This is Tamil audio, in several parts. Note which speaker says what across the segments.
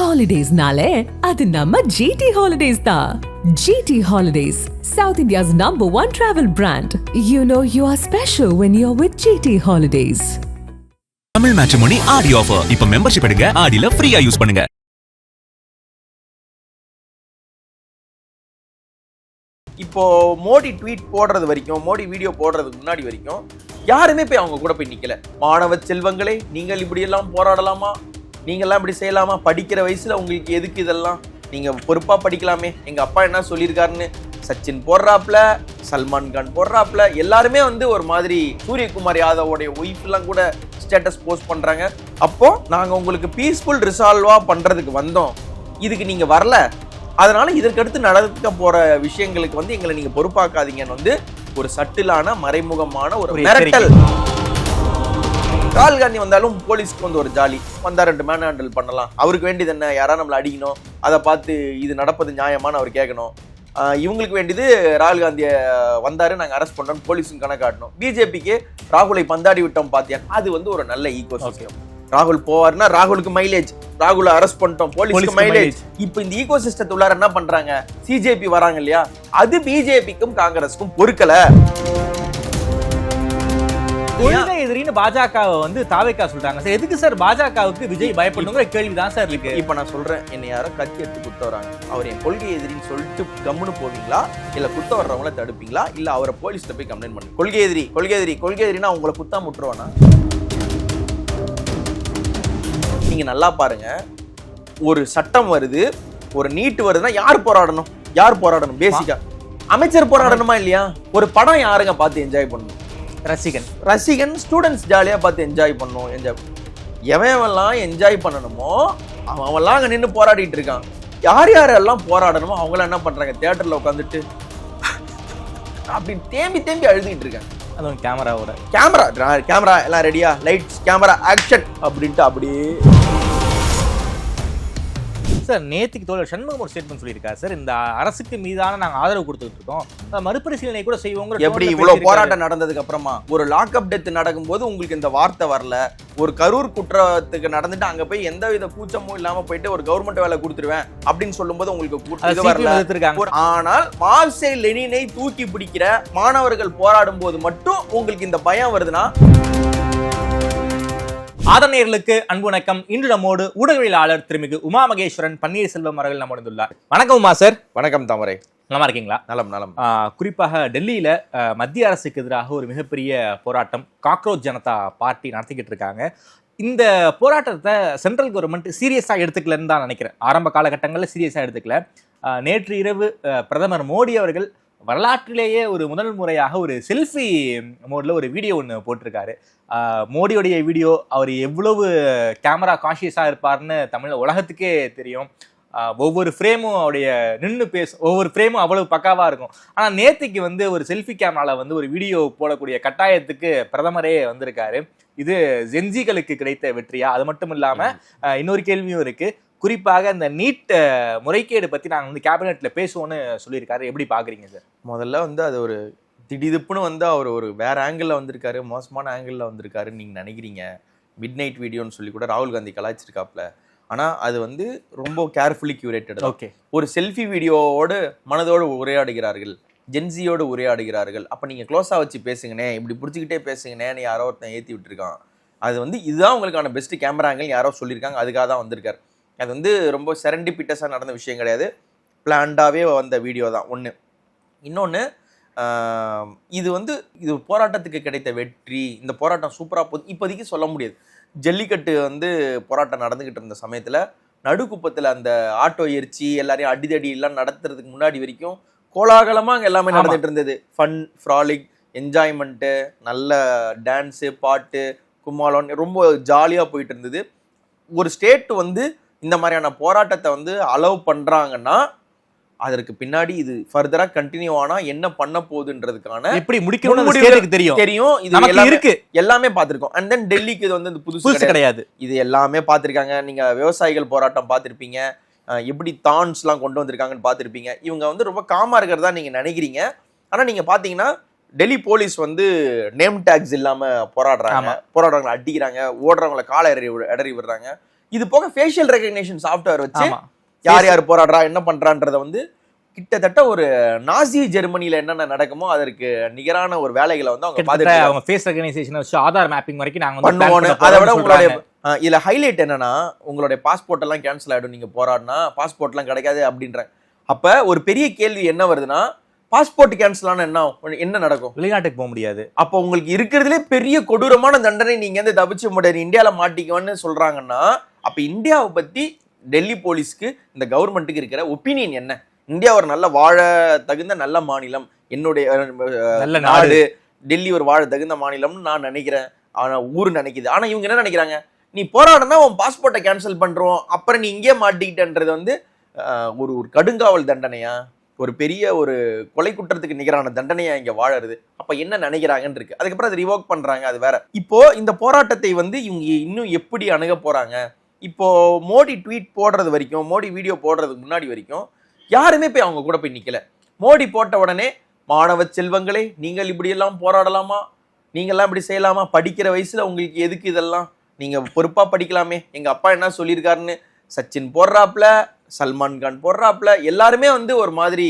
Speaker 1: Holidays-nale, adu namma GT Holidays da. GT Holidays, South India's #1 travel brand. You know you are special when you're with GT Holidays.
Speaker 2: Tamil matrimony Aadi offer. இப்ப மெம்பர்ஷிப் எடுங்க, ஆடில ஃப்ரீயா யூஸ் பண்ணுங்க.
Speaker 3: இப்போ மோடி ட்வீட் போடுறது வரைக்கும், மோடி வீடியோ போடுறதுக்கு முன்னாடி வரைக்கும் யாருமே போய் அவங்க கூட போய் நிக்கல. மாணவ செல்வங்களே, நீங்கள் இப்படி எல்லாம் போராடலாமா, நீங்கெல்லாம் இப்படி செய்யலாமா, படிக்கிற வயசுல உங்களுக்கு எதுக்கு இதெல்லாம், நீங்க பொறுப்பா படிக்கலாமே, எங்க அப்பா என்ன சொல்லியிருக்காருன்னு சச்சின் போடுறாப்ல, சல்மான் கான் போடுறாப்ல, எல்லாருமே வந்து ஒரு மாதிரி சூரியகுமார் யாதவோடைய ஒய்ஃப் எல்லாம் கூட ஸ்டேட்டஸ் போஸ்ட் பண்றாங்க. அப்போ நாங்க உங்களுக்கு பீஸ்ஃபுல் ரிசால்வா பண்றதுக்கு வந்தோம், இதுக்கு நீங்க வரல, அதனால இதற்கடுத்து நடக்க போற விஷயங்களுக்கு வந்து எங்களை நீங்க பொறுப்பாக்காதீங்கன்னு வந்து ஒரு சட்டிலான மறைமுகமான ஒரு மிரட்டல். ராகுல் காந்தி வந்தாலும் போலீஸ்க்கு வந்து ஒரு ஜாலி வந்தா 2 மேன் ஹேண்டில் பண்ணலாம், அவருக்கு வேண்டியது என்ன, யாரா நம்மளை அடிக்கணும், அதை பார்த்து இது நடப்பது நியாயமானு அவர் கேட்கணும். இவங்களுக்கு வேண்டியது ராகுல் காந்தியை வந்தாரு நாங்கள் அரெஸ்ட் பண்றோம், போலீஸும் கணக்காட்டணும். பிஜேபிக்கு ராகுலை பந்தாடி விட்டோம் பாத்தியா, அது வந்து ஒரு நல்ல ஈகோ சிஸ்டம். ராகுல் போவாருன்னா ராகுலுக்கு மைலேஜ், ராகுலை அரெஸ்ட் பண்ணிட்டோம் போலீஸ்க்கு மைலேஜ். இப்போ இந்த ஈகோ சிஸ்டத்து உள்ளார என்ன பண்றாங்க, சிஜேபி வராங்க இல்லையா, அது பிஜேபிக்கும் காங்கிரஸுக்கும் பொறுக்கல.
Speaker 4: கொள்கை எதிரின்னு பாஜகவை வந்து தாவேக்கா சொல்றாங்க சார். எதுக்கு சார் பாஜகவுக்கு விஜய் பயப்படணுங்கிற கேள்விதான் சார் இருக்கு.
Speaker 3: இப்ப நான் சொல்றேன், என்னை யாரோ கத்தி எடுத்து குத்த வராங்க, அவர் என் கொள்கை எதிரின்னு சொல்லிட்டு கம்முன்னு போவீங்களா, இல்ல குத்த வர்றவங்கள தடுப்பீங்களா, இல்ல அவரை போலீஸ்ல போய் கம்ப்ளைண்ட் பண்ணுங்க. கொள்கை எதிரி கொள்கை எதிரி கொள்கை எதிரின்னா உங்களை குத்தா முட்டுருவானா? நீங்க நல்லா பாருங்க, ஒரு சட்டம் வருது, ஒரு நீட் வருதுன்னா யார் போராடணும், யார் போராடணும்? பேசிக்கா அமைச்சர் போராடணுமா இல்லையா? ஒரு படம் யாருங்க பார்த்து என்ஜாய் பண்ணணும்? ரசிகன் ஸ்டூடெண்ட்ஸ் ஜாலியா பார்த்து என்ஜாய் பண்ணும். எவன்லாம் என்ஜாய் பண்ணணுமோ அவன்லாம் அங்க நின்று போராடிட்டு இருக்கான். யார் யாரெல்லாம் போராடணுமோ அவங்களாம் என்ன பண்றாங்க, தியேட்டர்ல உட்காந்துட்டு அப்படின்னு தேம்பி தேம்பி அழுதுகிட்டு இருக்காங்க.
Speaker 4: அதுவும் கேமராவோட
Speaker 3: கேமரா எல்லாம் ரெடியா, லைட்ஸ் கேமரா ஆக்ஷன் அப்படின்ட்டு அப்படியே.
Speaker 4: சார் நேற்றுக்கு தோழர் சண்முகம் ஒரு ஸ்டேட்மெண்ட் சொல்லியிருக்காரு சார், இந்த அரசுக்கு மீதான நாங்கள் ஆதரவு கொடுத்துட்டு இருக்கோம், மறுபரிசீலனை கூட செய்வோங்க.
Speaker 3: எப்படி இவ்வளவு போராட்டம் நடந்ததுக்கு அப்புறமா ஒரு லாக்அப் டெத் நடக்கும்போது உங்களுக்கு இந்த வார்த்தை வரல, ஒரு கரூர் குற்றத்துக்கு நடந்துட்டு அங்க போய் எந்தவித கூச்சமும் இல்லாம போயிட்டு ஒரு கவர்மெண்ட் வேலை கொடுத்துருவேன் அப்படின்னு சொல்லும் போது உங்களுக்கு வரல. ஆனால் மார்க்சே லெனினை தூக்கி பிடிக்கிற மாணவர்கள் போராடும் போது மட்டும் உங்களுக்கு இந்த பயம் வருதுன்னா.
Speaker 4: ஆதரணையர்களுக்கு அன்பு வணக்கம். இன்று நம்மோடு ஊடகவியலாளர் திருமிகு உமா மகேஸ்வரன் பன்னீர்செல்வம் அவர்கள் நம்முடன் உள்ளார். வணக்கம் உமா சார்.
Speaker 3: வணக்கம் தாமரை.
Speaker 4: நல்லா இருக்கீங்களா?
Speaker 3: நலம்.
Speaker 4: குறிப்பாக டெல்லியில மத்திய அரசுக்கு எதிராக ஒரு மிகப்பெரிய போராட்டம் காக்ரோச் ஜனதா பார்ட்டி நடத்திக்கிட்டு இருக்காங்க. இந்த போராட்டத்தை சென்ட்ரல் கவர்மெண்ட் சீரியஸா எடுத்துக்கலன்னு தான் நினைக்கிறேன். ஆரம்ப காலகட்டங்களில் சீரியஸா எடுத்துக்கல. நேற்று இரவு பிரதமர் மோடி அவர்கள் வரலாற்றிலேயே ஒரு முதல் முறையாக ஒரு செல்ஃபி மோட்ல ஒரு வீடியோ ஒன்று போட்டிருக்காரு. மோடியோடைய வீடியோ, அவர் எவ்வளவு கேமரா கான்ஷியஸாக இருப்பார்னு தமிழ் உலகத்துக்கே தெரியும். ஒவ்வொரு ஃப்ரேமும் அவருடைய நின்று ஒவ்வொரு ஃப்ரேமும் அவ்வளவு பக்காவாக இருக்கும். ஆனால் நேற்றுக்கு வந்து ஒரு செல்ஃபி கேமராவில் வந்து ஒரு வீடியோ போடக்கூடிய கட்டாயத்துக்கு பிரதமரே வந்திருக்காரு. இது ஜென்ஜிகளுக்கு கிடைத்த வெற்றியா? அது மட்டும் இல்லாமல் இன்னொரு கேள்வியும் இருக்கு. குறிப்பாக இந்த நீட் முறைகேடு பற்றி நாங்கள் வந்து கேபினெட்ல பேசுவோன்னு சொல்லியிருக்காரு. எப்படி பார்க்குறீங்க சார்?
Speaker 3: முதல்ல வந்து அது ஒரு திடீதுப்புன்னு வந்து அவர் ஒரு வேற ஆங்கிளில் வந்திருக்காரு, மோசமான ஆங்கிளில் வந்திருக்காருன்னு நீங்கள் நினைக்கிறீங்க. மிட் நைட் வீடியோன்னு சொல்லி கூட ராகுல் காந்தி கலாய்ச்சிருக்காப்ல. ஆனால் அது வந்து ரொம்ப கேர்ஃபுல்லி கியூரேட்டட்.
Speaker 4: ஓகே, ஒரு
Speaker 3: செல்ஃபி வீடியோவோடு மனதோடு உரையாடுகிறார்கள், ஜென்சியோடு உரையாடுகிறார்கள். அப்போ நீங்கள் க்ளோஸாக வச்சு பேசுங்கண்ணே, இப்படி பிடிச்சிக்கிட்டே பேசுங்கண்ணேன்னு யாரோ ஒருத்தன் ஏற்றி விட்டுருக்கான். அது வந்து இதுதான் உங்களுக்கான பெஸ்ட் கேமராங்கள் யாரோ சொல்லியிருக்காங்க, அதுக்காக தான் வந்திருக்காரு. அது வந்து ரொம்ப செரண்டிபிட்டஸாக நடந்த விஷயம் கிடையாது, பிளான்டாகவே வந்த வீடியோ தான் ஒன்று. இன்னொன்று, இது வந்து இது போராட்டத்துக்கு கிடைத்த வெற்றி. இந்த போராட்டம் சூப்பராக போகுது இப்போதைக்கு சொல்ல முடியாது. ஜல்லிக்கட்டு வந்து போராட்டம் நடந்துக்கிட்டு இருந்த சமயத்தில் நடுக்குப்பத்தில் அந்த ஆட்டோ எரிச்சி எல்லாரையும் அடிதடி எல்லாம் நடத்துறதுக்கு முன்னாடி வரைக்கும் கோலாகலமாக அங்கே எல்லாமே நடந்துகிட்டு இருந்தது. ஃபன், ஃப்ராலிக், என்ஜாய்மெண்ட்டு, நல்ல டான்ஸு, பாட்டு, கும்மாளம், ரொம்ப ஜாலியாக போயிட்டு இருந்தது. ஒரு ஸ்டேட் வந்து இந்த மாதிரியான போராட்டத்தை வந்து அலோவ் பண்ணுறாங்கன்னா அதற்கு பின்னாடி இது ஃபர்தரா கண்டினியூ ஆனா என்ன பண்ண போகுதுன்றதுக்கான
Speaker 4: எப்படி முடிக்கணும்னு தெரியும்.
Speaker 3: இது இருக்கு, எல்லாமே பார்த்திருக்கோம். அண்ட் தென் டெல்லிக்கு இது வந்து புதுசு கிடையாது, இது எல்லாமே பார்த்திருக்காங்க. நீங்க விவசாயிகள் போராட்டம் பார்த்திருப்பீங்க, எப்படி தான்ஸ்லாம் கொண்டு வந்திருக்காங்கன்னு பார்த்திருப்பீங்க. இவங்க வந்து ரொம்ப காமா இருக்கிறதா நீங்க நினைக்கிறீங்க. ஆனா நீங்க பாத்தீங்கன்னா டெல்லி போலீஸ் வந்து நேம் டேக்ஸ் இல்லாம போராடுறாங்க, அடிக்கிறாங்க, ஓடுறவங்களை காலை இடறி விடுறாங்க. இது போக ஃபேஷியல் ரெகக்னிஷன் சாஃப்ட்வேர் வச்சு
Speaker 4: ஆமா.
Speaker 3: யார் யார் போராடுறா என்ன பண்றான்றத வந்து கிட்டத்தட்ட ஒரு நாசி ஜெர்மனில என்னென்ன நடக்குமோ அதற்கு நிகரான ஒரு வேலைகளை வந்து அவங்க
Speaker 4: கிட்டத்தட்ட
Speaker 3: பார்த்துட்டு
Speaker 4: அவங்க ஃபேஸ் ரெகனைசேஷன் வச்சு ஆதார் மேப்பிங் வரைக்கும் நாங்க வந்து plan
Speaker 3: பண்ணுவோன்னு.
Speaker 4: பண்ண
Speaker 3: அதை விட
Speaker 4: போறோம்னு
Speaker 3: உங்களுடைய
Speaker 4: சொல்றாங்க.
Speaker 3: இதுல ஹைலைட் என்னன்னா உங்களுடைய பாஸ்போர்ட் எல்லாம் கேன்சல் ஆயிடும் நீங்க போராடினா, பாஸ்போர்ட் எல்லாம் கிடைக்காது அப்படின்ற. அப்ப ஒரு பெரிய கேள்வி என்ன வருதுன்னா, பாஸ்போர்ட் கேன்சல் ஆனா என்ன நடக்கும்?
Speaker 4: வெளிநாட்டுக்கு போக முடியாது.
Speaker 3: அப்போ உங்களுக்கு இருக்கிறதுலே பெரிய கொடூரமான தண்டனை நீங்க வந்து தப்பிச்சு முடியாது, இந்தியால மாட்டிக்குவோன்னு சொல்றாங்கன்னா, அப்ப இந்தியாவை பத்தி டெல்லி போலீஸ்க்கு இந்த கவர்மெண்ட்டுக்கு இருக்கிற ஒப்பீனியன் என்ன? இந்தியா ஒரு நல்ல வாழ தகுந்த நல்ல மாநிலம், என்னுடைய
Speaker 4: நல்ல
Speaker 3: நாடு, டெல்லி ஒரு வாழ தகுந்த மாநிலம்னு நான் நினைக்கிறேன், ஆனா ஊரு நினைக்குது. ஆனா இவங்க என்ன நினைக்கிறாங்க, நீ போராடனா உன் பாஸ்போர்ட்டை கேன்சல் பண்றோம், அப்புறம் நீ இங்கே மாட்டிக்கிட்டன்றது வந்து ஒரு ஒரு கடுங்காவல் தண்டனையா, ஒரு பெரிய ஒரு கொலை குற்றத்துக்கு நிகரான தண்டனையா இங்க வாழறது. அப்ப என்ன நினைக்கிறாங்கன்னு இருக்கு. அதுக்கப்புறம் அதை ரிவோக் பண்றாங்க, அது வேற. இப்போ இந்த போராட்டத்தை வந்து இவங்க இன்னும் எப்படி அணுக போறாங்க? இப்போ மோடி ட்வீட் போடுறது வரைக்கும், மோடி வீடியோ போடுறதுக்கு முன்னாடி வரைக்கும் யாருமே போய் அவங்க கூட போய் நிக்கல. மோடி போட்ட உடனே மாணவ செல்வங்களே நீங்கள் இப்படியெல்லாம் போராடலாமா, நீங்கெல்லாம் இப்படி செய்யலாமா, படிக்கிற வயசுல உங்களுக்கு எதுக்கு இதெல்லாம், நீங்க பொறுப்பா படிக்கலாமே, எங்க அப்பா என்ன சொல்லியிருக்காருன்னு சச்சின் போடுறாப்ல, சல்மான் கான் போடுறாப்ல, எல்லாருமே வந்து ஒரு மாதிரி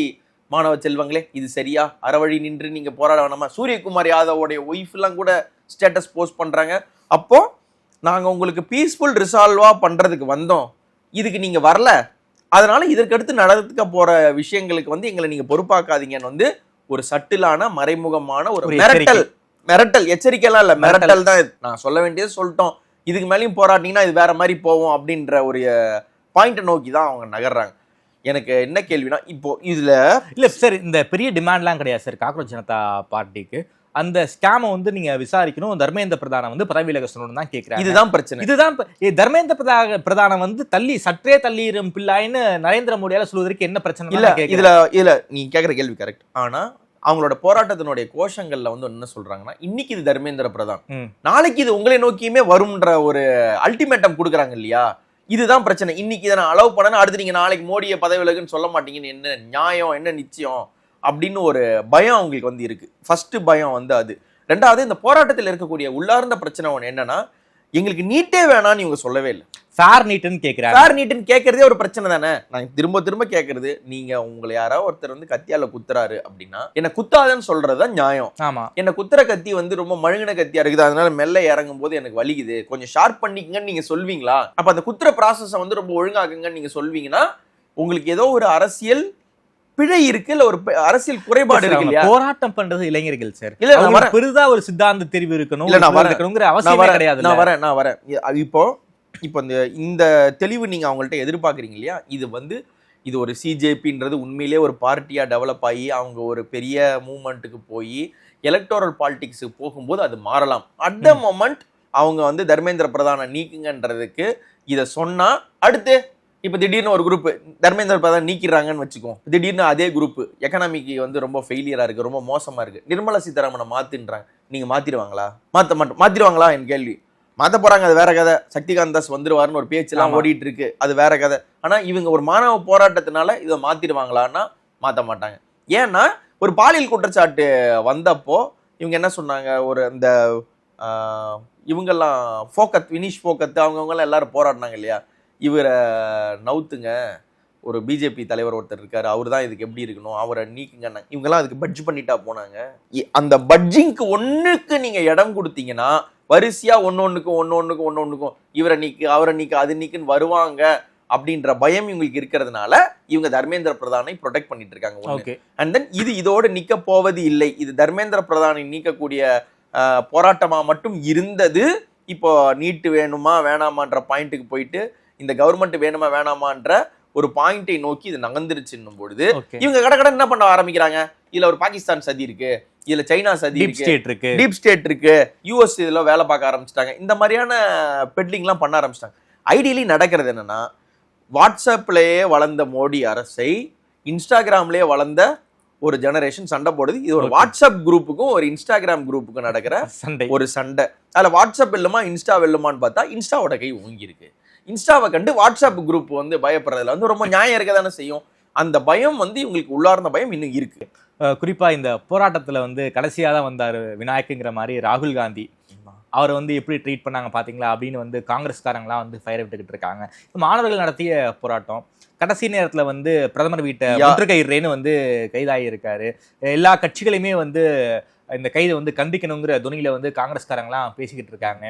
Speaker 3: மாணவ செல்வங்களே இது சரியா, அறவழி நின்று நீங்க போராட வேணாமா. சூரியகுமார் யாதவோடைய ஒய்ஃப் எல்லாம் கூட ஸ்டேட்டஸ் போஸ்ட் பண்றாங்க. அப்போ நாங்க உங்களுக்கு பீஸ்ஃபுல் ரிசால்வா பண்றதுக்கு வந்தோம், இதுக்கு நீங்க வரல, அதனால இதற்கடுத்து நடக்க போற விஷயங்களுக்கு வந்து எங்களை நீங்க பொறுப்பாக்காதீங்கன்னு வந்து ஒரு சட்டிலான மறைமுகமான ஒரு மிரட்டல் எச்சரிக்கைலாம் இல்ல, மிரட்டல் தான். நான் சொல்ல வேண்டியது சொல்லிட்டோம், இதுக்கு மேலேயும் போராட்டினீங்கன்னா இது வேற மாதிரி போவோம் அப்படின்ற ஒரு பாயிண்ட்டை நோக்கி தான் அவங்க நகர்றாங்க. எனக்கு என்ன கேள்வினா, இப்போ இதுல
Speaker 4: இல்ல சார், இந்த பெரிய டிமாண்ட்லாம் கிடையாது சார் காக்ரோச் ஜனதா பார்ட்டிக்கு. அந்த ஸ்கேமை வந்து நீங்க விசாரிக்கணும், தர்மேந்திர பிரதானம் வந்து பதவி விலக சொல்லணும்னு தான் கேட்கிறாங்க.
Speaker 3: இதுதான் பிரச்சனை.
Speaker 4: இதுதான் தர்மேந்திர பிரதானம் வந்து சற்றே தள்ளிரும் பிள்ளாயின்னு நரேந்திர மோடியால சொல்வதற்கு என்ன பிரச்சனை
Speaker 3: இல்ல. இதுல நீ கேக்குற கேள்வி கரெக்ட். ஆனா அவங்களோட போராட்டத்தினுடைய கோஷங்கள்ல வந்து என்ன சொல்றாங்கன்னா, இன்னைக்கு இது தர்மேந்திர பிரதான், நாளைக்கு இது உங்களை நோக்கியுமே வரும்ன்ற ஒரு அல்டிமேட்டம் கொடுக்குறாங்க இல்லையா? இதுதான் பிரச்சனை. இன்னைக்கு இதை நான் அலோவ் பண்ணா அடுத்து நீங்க நாளைக்கு மோடியை பதவி விலகுன்னு சொல்ல மாட்டீங்கன்னு என்ன நியாயம், என்ன நிச்சயம் அப்படின்னு ஒரு பயம் அவங்களுக்கு வந்து இருக்கு. ஃபர்ஸ்ட் பயம் வந்து அது. ரெண்டாவது, இந்த போராட்டத்தில் இருக்கக்கூடிய உள்ளார்ந்த பிரச்சனை ஒன்று என்னன்னா, எங்களுக்கு நீட்டே வேணான்னு இவங்க சொல்லவே இல்லை.
Speaker 4: ஃபேர் நீட்டுன்னு கேட்கிறாங்க.
Speaker 3: ஃபேர் நீட்டுன்னு கேட்கறதே ஒரு பிரச்சனை தானே. நான் திரும்ப திரும்ப கேட்கறது, நீங்க உங்களை யாராவது ஒருத்தர் வந்து கத்தியால குத்துறாரு அப்படின்னா என்ன குத்தாதன்னு சொல்றதுதான் நியாயம்.
Speaker 4: ஆமா,
Speaker 3: என்ன குத்துற கத்தி வந்து ரொம்ப மழுங்கின கத்தியா இருக்குது, அதனால மெல்ல இறங்கும் போது எனக்கு வலிக்குது, கொஞ்சம் ஷார்ப் பண்ணிக்கங்கன்னு நீங்க சொல்வீங்களா? அப்ப அந்த குத்துற ப்ராசஸை வந்து ரொம்ப ஒழுங்காக்குங்கன்னு நீங்க சொல்வீங்கன்னா உங்களுக்கு ஏதோ ஒரு அரசியல் பிழை இருக்கு, இல்ல ஒரு அரசியல் குறைபாடு இருக்கு இல்லையா?
Speaker 4: போராட்டம் பண்றது இளைஞர்கள் சார்.
Speaker 3: இல்ல நான் வரேன்,
Speaker 4: பெரிதா ஒரு சித்தாந்த தெரிவு இருக்கணும்,
Speaker 3: இல்ல நான் வரேன்,
Speaker 4: அவசியமே கிடையாது.
Speaker 3: நான் வரேன். இப்போ இந்த தெளிவு நீங்க அவங்கள்ட்ட எதிர்பார்க்குறீங்க இல்லையா? இது ஒரு சிஜேபின்றது உண்மையிலே ஒரு பார்ட்டியா டெவலப் ஆகி அவங்க ஒரு பெரிய மூவ்மெண்ட்டுக்கு போய் எலக்டோரல் பாலிடிக்ஸுக்கு போகும்போது அது மாறலாம். அட் த மொமெண்ட் அவங்க வந்து தர்மேந்திர பிரதானை நீக்குங்கன்றதுக்கு இதை சொன்னா, அடுத்து இப்போ திடீர்னு ஒரு குரூப் தர்மேந்திர பிரதான் நீக்கிறாங்கன்னு வச்சுக்கோம், திடீர்னு அதே குரூப் எக்கனாமிக்கு வந்து ரொம்ப ஃபெயிலியரா இருக்கு, ரொம்ப மோசமா இருக்கு, நிர்மலா சீதாராமனை மாத்தின்றாங்க, நீங்க மாத்திடுவாங்களா? மாத்திடுவாங்களா என் கேள்வி. மாத்த போறாங்க, அது வேற கதை. சக்திகாந்த் தாஸ் வந்துருவாருன்னு ஒரு பேச்செல்லாம் ஓடிட்டு இருக்கு, அது வேற கதை. ஆனா இவங்க ஒரு மாணவ போராட்டத்தினால இதை மாத்திடுவாங்களான்னா மாத்த மாட்டாங்க. ஏன்னா ஒரு பாலியல் குற்றச்சாட்டு வந்தப்போ இவங்க என்ன சொன்னாங்க, ஒரு இந்த இவங்கெல்லாம் வினிஷ் போக்கத் அவங்கெல்லாம் எல்லாரும் போராடினாங்க இல்லையா, இவரை நவுத்துங்க, ஒரு பிஜேபி தலைவர் ஒருத்தர் இருக்காரு, அவர் தான் இதுக்கு எப்படி இருக்கணும், அவரை நீக்குங்க, இவங்கெல்லாம் அதுக்கு பட்ஜ் பண்ணிட்டா போனாங்க. அந்த பட்ஜிங்க்கு ஒண்ணுக்கு நீங்க இடம் கொடுத்தீங்கன்னா வரிசையா ஒன்னொன்னுக்கும் இவரை நீக்கு அவரை நீக்கு அது நீக்குன்னு வருவாங்க அப்படின்ற பயம் இவங்களுக்கு இருக்கிறதுனால இவங்க தர்மேந்திர பிரதானை ப்ரொடெக்ட் பண்ணிட்டு இருக்காங்க. அண்ட் தென் இதோடு நிக்க போவது இல்லை. இது தர்மேந்திர பிரதானை நீக்கக்கூடிய போராட்டமா மட்டும் இருந்தது. இப்போ நீட்டு வேணுமா வேணாமான்ற பாயிண்ட்டுக்கு போயிட்டு இந்த கவர்மெண்ட் வேணுமா வேணாமான்ற ஒரு பாயிண்டை நோக்கி இது நகர்ந்துருச்சுன்னும் பொழுது இவங்க கடை என்ன பண்ண ஆரம்பிக்கிறாங்க, இதுல ஒரு பாகிஸ்தான் சதி இருக்கு, இதுல சைனா சதி இருக்கு, டீப் ஸ்டேட் இருக்கு, யூஎஸ் இதுல வேலை பார்க்க ஆரம்பிச்சிட்டாங்க, இந்த மாதிரியான பெட்லிங்லாம் பண்ண ஆரம்பிச்சிட்டாங்க. ஐடியலி நடக்கிறது என்னன்னா, வாட்ஸ்அப்லயே வளர்ந்த மோடி அரசை இன்ஸ்டாகிராம்லயே வளர்ந்த ஒரு ஜெனரேஷன் சண்டை போடுது. இது ஒரு வாட்ஸ்அப் குரூப்புக்கும் ஒரு இன்ஸ்டாகிராம் குரூப்புக்கும் நடக்கிற ஒரு சண்டை. அதுல வாட்ஸ்அப் இல்லமா இன்ஸ்டா வெல்லுமான்னு பார்த்தா இன்ஸ்டாவோட கை ஓங்கி இருக்கு. இன்ஸ்டாவை கண்டு வாட்ஸ்அப் குரூப் வந்து பயப்படுறதுல வந்து ரொம்ப நியாயம் இருக்க தானே செய்யும். அந்த பயம் வந்து இவங்களுக்கு உள்ளார்ந்த பயம் இன்னும் இருக்கு.
Speaker 4: குறிப்பா இந்த போராட்டத்துல வந்து கடைசியா தான் வந்தாரு விநாயக்குங்கிற மாதிரி ராகுல் காந்தி. அவரை வந்து எப்படி ட்ரீட் பண்ணாங்க பாத்தீங்களா அப்படின்னு வந்து காங்கிரஸ்காரங்களாம் வந்து ஃபயர் விட்டுக்கிட்டு இருக்காங்க. மாணவர்கள் நடத்திய போராட்டம் கடைசி நேரத்துல வந்து பிரதமர் வீட்டை முற்றுகையிடுறேன்னு வந்து கைதாகி இருக்காரு. எல்லா கட்சிகளையுமே வந்து இந்த கைதை வந்து கண்டிக்கணுங்கிற துணியில வந்து காங்கிரஸ்காரங்களாம் பேசிக்கிட்டு இருக்காங்க.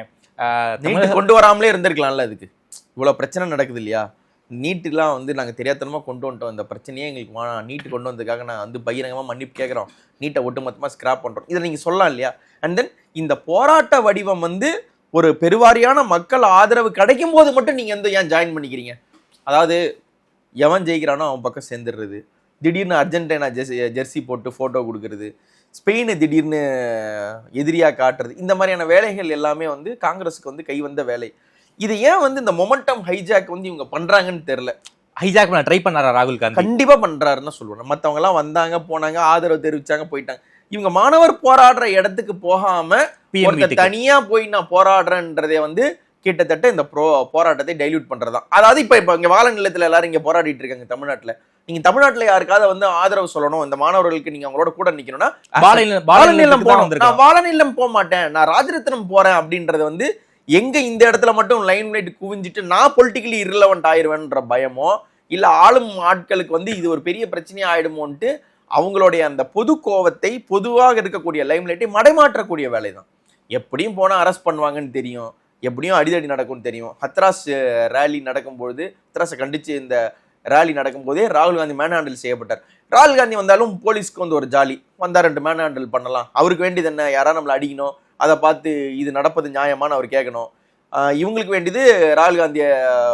Speaker 3: கொண்டு வராமலே இருந்திருக்கலாம்ல, அதுக்கு இவ்வளவு பிரச்சனை நடக்குது இல்லையா? நீட்டுலாம் வந்து நாங்கள் தெரியாதனமா கொண்டு வந்துட்டோம், இந்த பிரச்சனையே எங்களுக்கு நீட்டு கொண்டு வந்ததுக்காக நான் வந்து பகிரங்கமாக மன்னிப்பு கேட்குறோம், நீட்டை ஒட்டுமொத்தமாக ஸ்கிராப் பண்ணுறோம், இதை நீங்கள் சொல்லலாம் இல்லையா? அண்ட் தென் இந்த போராட்ட வடிவம் வந்து ஒரு பெருவாரியான மக்கள் ஆதரவு கிடைக்கும் போது மட்டும் நீங்கள் வந்து ஏன் ஜாயின் பண்ணிக்கிறீங்க? அதாவது எவன் ஜெயிக்கிறானோ அவன் பக்கம் சேர்ந்துடுறது, திடீர்னு அர்ஜென்டினா ஜெர்சி போட்டு ஃபோட்டோ கொடுக்கறது, ஸ்பெயினை திடீர்னு எதிரியாக காட்டுறது, இந்த மாதிரியான வேலைகள் எல்லாமே வந்து காங்கிரஸுக்கு வந்து கை வந்த வேலை. இது ஏன் வந்து இந்த மொமெண்டம் ஹைஜாக் வந்து இவங்க பண்றாங்கன்னு தெரியல.
Speaker 4: ஹைஜாக் பண்ண ட்ரை பண்ணாரா ராகுல் காந்தி?
Speaker 3: கண்டிப்பா பண்றாருன்னு சொல்லுவேன். மற்றவங்க எல்லாம் வந்தாங்க போனாங்க, ஆதரவு தெரிவிச்சாங்க, போயிட்டாங்க. இவங்க மாணவர் போராடுற இடத்துக்கு போகாம தனியா போய் நான் போராடுறேன்றதே வந்து கிட்டத்தட்ட இந்த போராட்டத்தை டைல்யூட் பண்றதுதான். அதாவது இப்ப இங்க வாழ நிலையத்துல எல்லாரும் இங்க போராடிட்டு இருக்காங்க தமிழ்நாட்டுல. நீங்க தமிழ்நாட்டுல யாருக்காவது வந்து ஆதரவு சொல்லணும், இந்த மாணவர்களுக்கு நீங்க அவங்களோட கூட நிக்கணும்னா வாழநிலம் போகணும். நான் வாழநிலம் போக மாட்டேன், நான் ராஜரத்னம் போறேன் அப்படின்றது வந்து எங்க இந்த இடத்துல மட்டும் லைன் லைட் குவிஞ்சிட்டு நான் பொலிட்டிக்கலி irrelevant ஆயிடுவேன்ற பயமோ இல்ல ஆளும் ஆட்களுக்கு வந்து இது ஒரு பெரிய பிரச்சனையா ஆயிடுமோன்ட்டு அவங்களுடைய அந்த பொது கோவத்தை, பொதுவாக இருக்கக்கூடிய லைம் லைட்டை மடைமாற்றக்கூடிய வேலை தான். எப்படியும் போனா அரெஸ்ட் பண்ணுவாங்கன்னு தெரியும், எப்படியும் அடிதடி நடக்கும்னு தெரியும். ஹத்ராஸ் ரேலி நடக்கும்பொழுது, ஹத்ராஸை கண்டிச்சு இந்த ரேலி நடக்கும் போதே ராகுல் காந்தி மேன் ஹேண்டில் செய்யப்பட்டார். ராகுல் காந்தி வந்தாலும் போலீஸ்க்கு வந்து ஒரு ஜாலி, வந்தா 2 மேன் ஹேண்டில் பண்ணலாம், அவருக்கு வேண்டியது என்ன, யாரா நம்மளை அடிக்கணும், அதை பார்த்து இது நடப்பது நியாயமானு அவர் கேட்கணும். இவங்களுக்கு வேண்டியது ராகுல் காந்தியை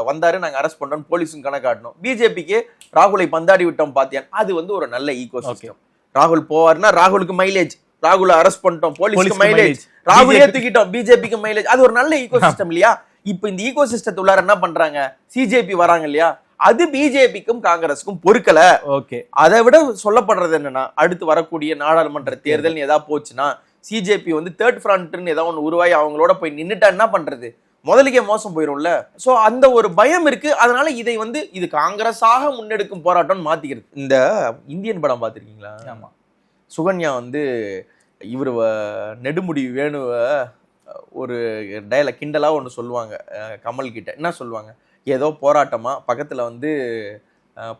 Speaker 3: வந்தாரு நாங்கள் அரெஸ்ட் பண்றோம் போலீஸும் கணக்காட்டணும். பிஜேபிக்கு ராகுலை பந்தாடி விட்டோம் பாத்தியான், அது வந்து ஒரு நல்ல ஈகோ சிஸ்டம். ராகுல் போவாருன்னா ராகுலுக்கு மைலேஜ், ராகுலை அரெஸ்ட் பண்ணிட்டோம் போலீஸ்க்கு மைலேஜ், ராகுலே தூக்கிட்டோம் பிஜேபிக்கு மைலேஜ், அது ஒரு நல்ல ஈகோ சிஸ்டம் இல்லையா? இப்ப இந்த ஈகோ சிஸ்டத்துள்ளார என்ன பண்றாங்க, சிஜேபி வராங்க இல்லையா, அது பிஜேபிக்கும் காங்கிரஸுக்கும் பொறுக்கல. ஓகே, அதை விட சொல்லப்படுறது என்னன்னா, அடுத்து வரக்கூடிய நாடாளுமன்ற தேர்தல் ஏதாவது போச்சுன்னா சிஜேபி வந்து தேர்ட் ஃப்ரண்ட்னு ஏதாவது ஒன்று உருவாகி அவங்களோட போய் நின்றுட்டா என்ன பண்றது, முதலுக்கே மோசம் போயிரும்ல. சோ அந்த ஒரு பயம் இருக்கு. அதனால இதை வந்து இது காங்கிரஸாக முன்னெடுக்கும் போராட்டம் மாத்திக்கிறது. இந்த இந்தியன் படம் பார்த்திருக்கீங்களா? ஆமா, சுகன்யா வந்து இவர் நெடுமுடி வேணுவ ஒரு டயலாக் கிண்டலா ஒன்று சொல்லுவாங்க கமல் கிட்ட. என்ன சொல்லுவாங்க, ஏதோ போராட்டமா பக்கத்துல வந்து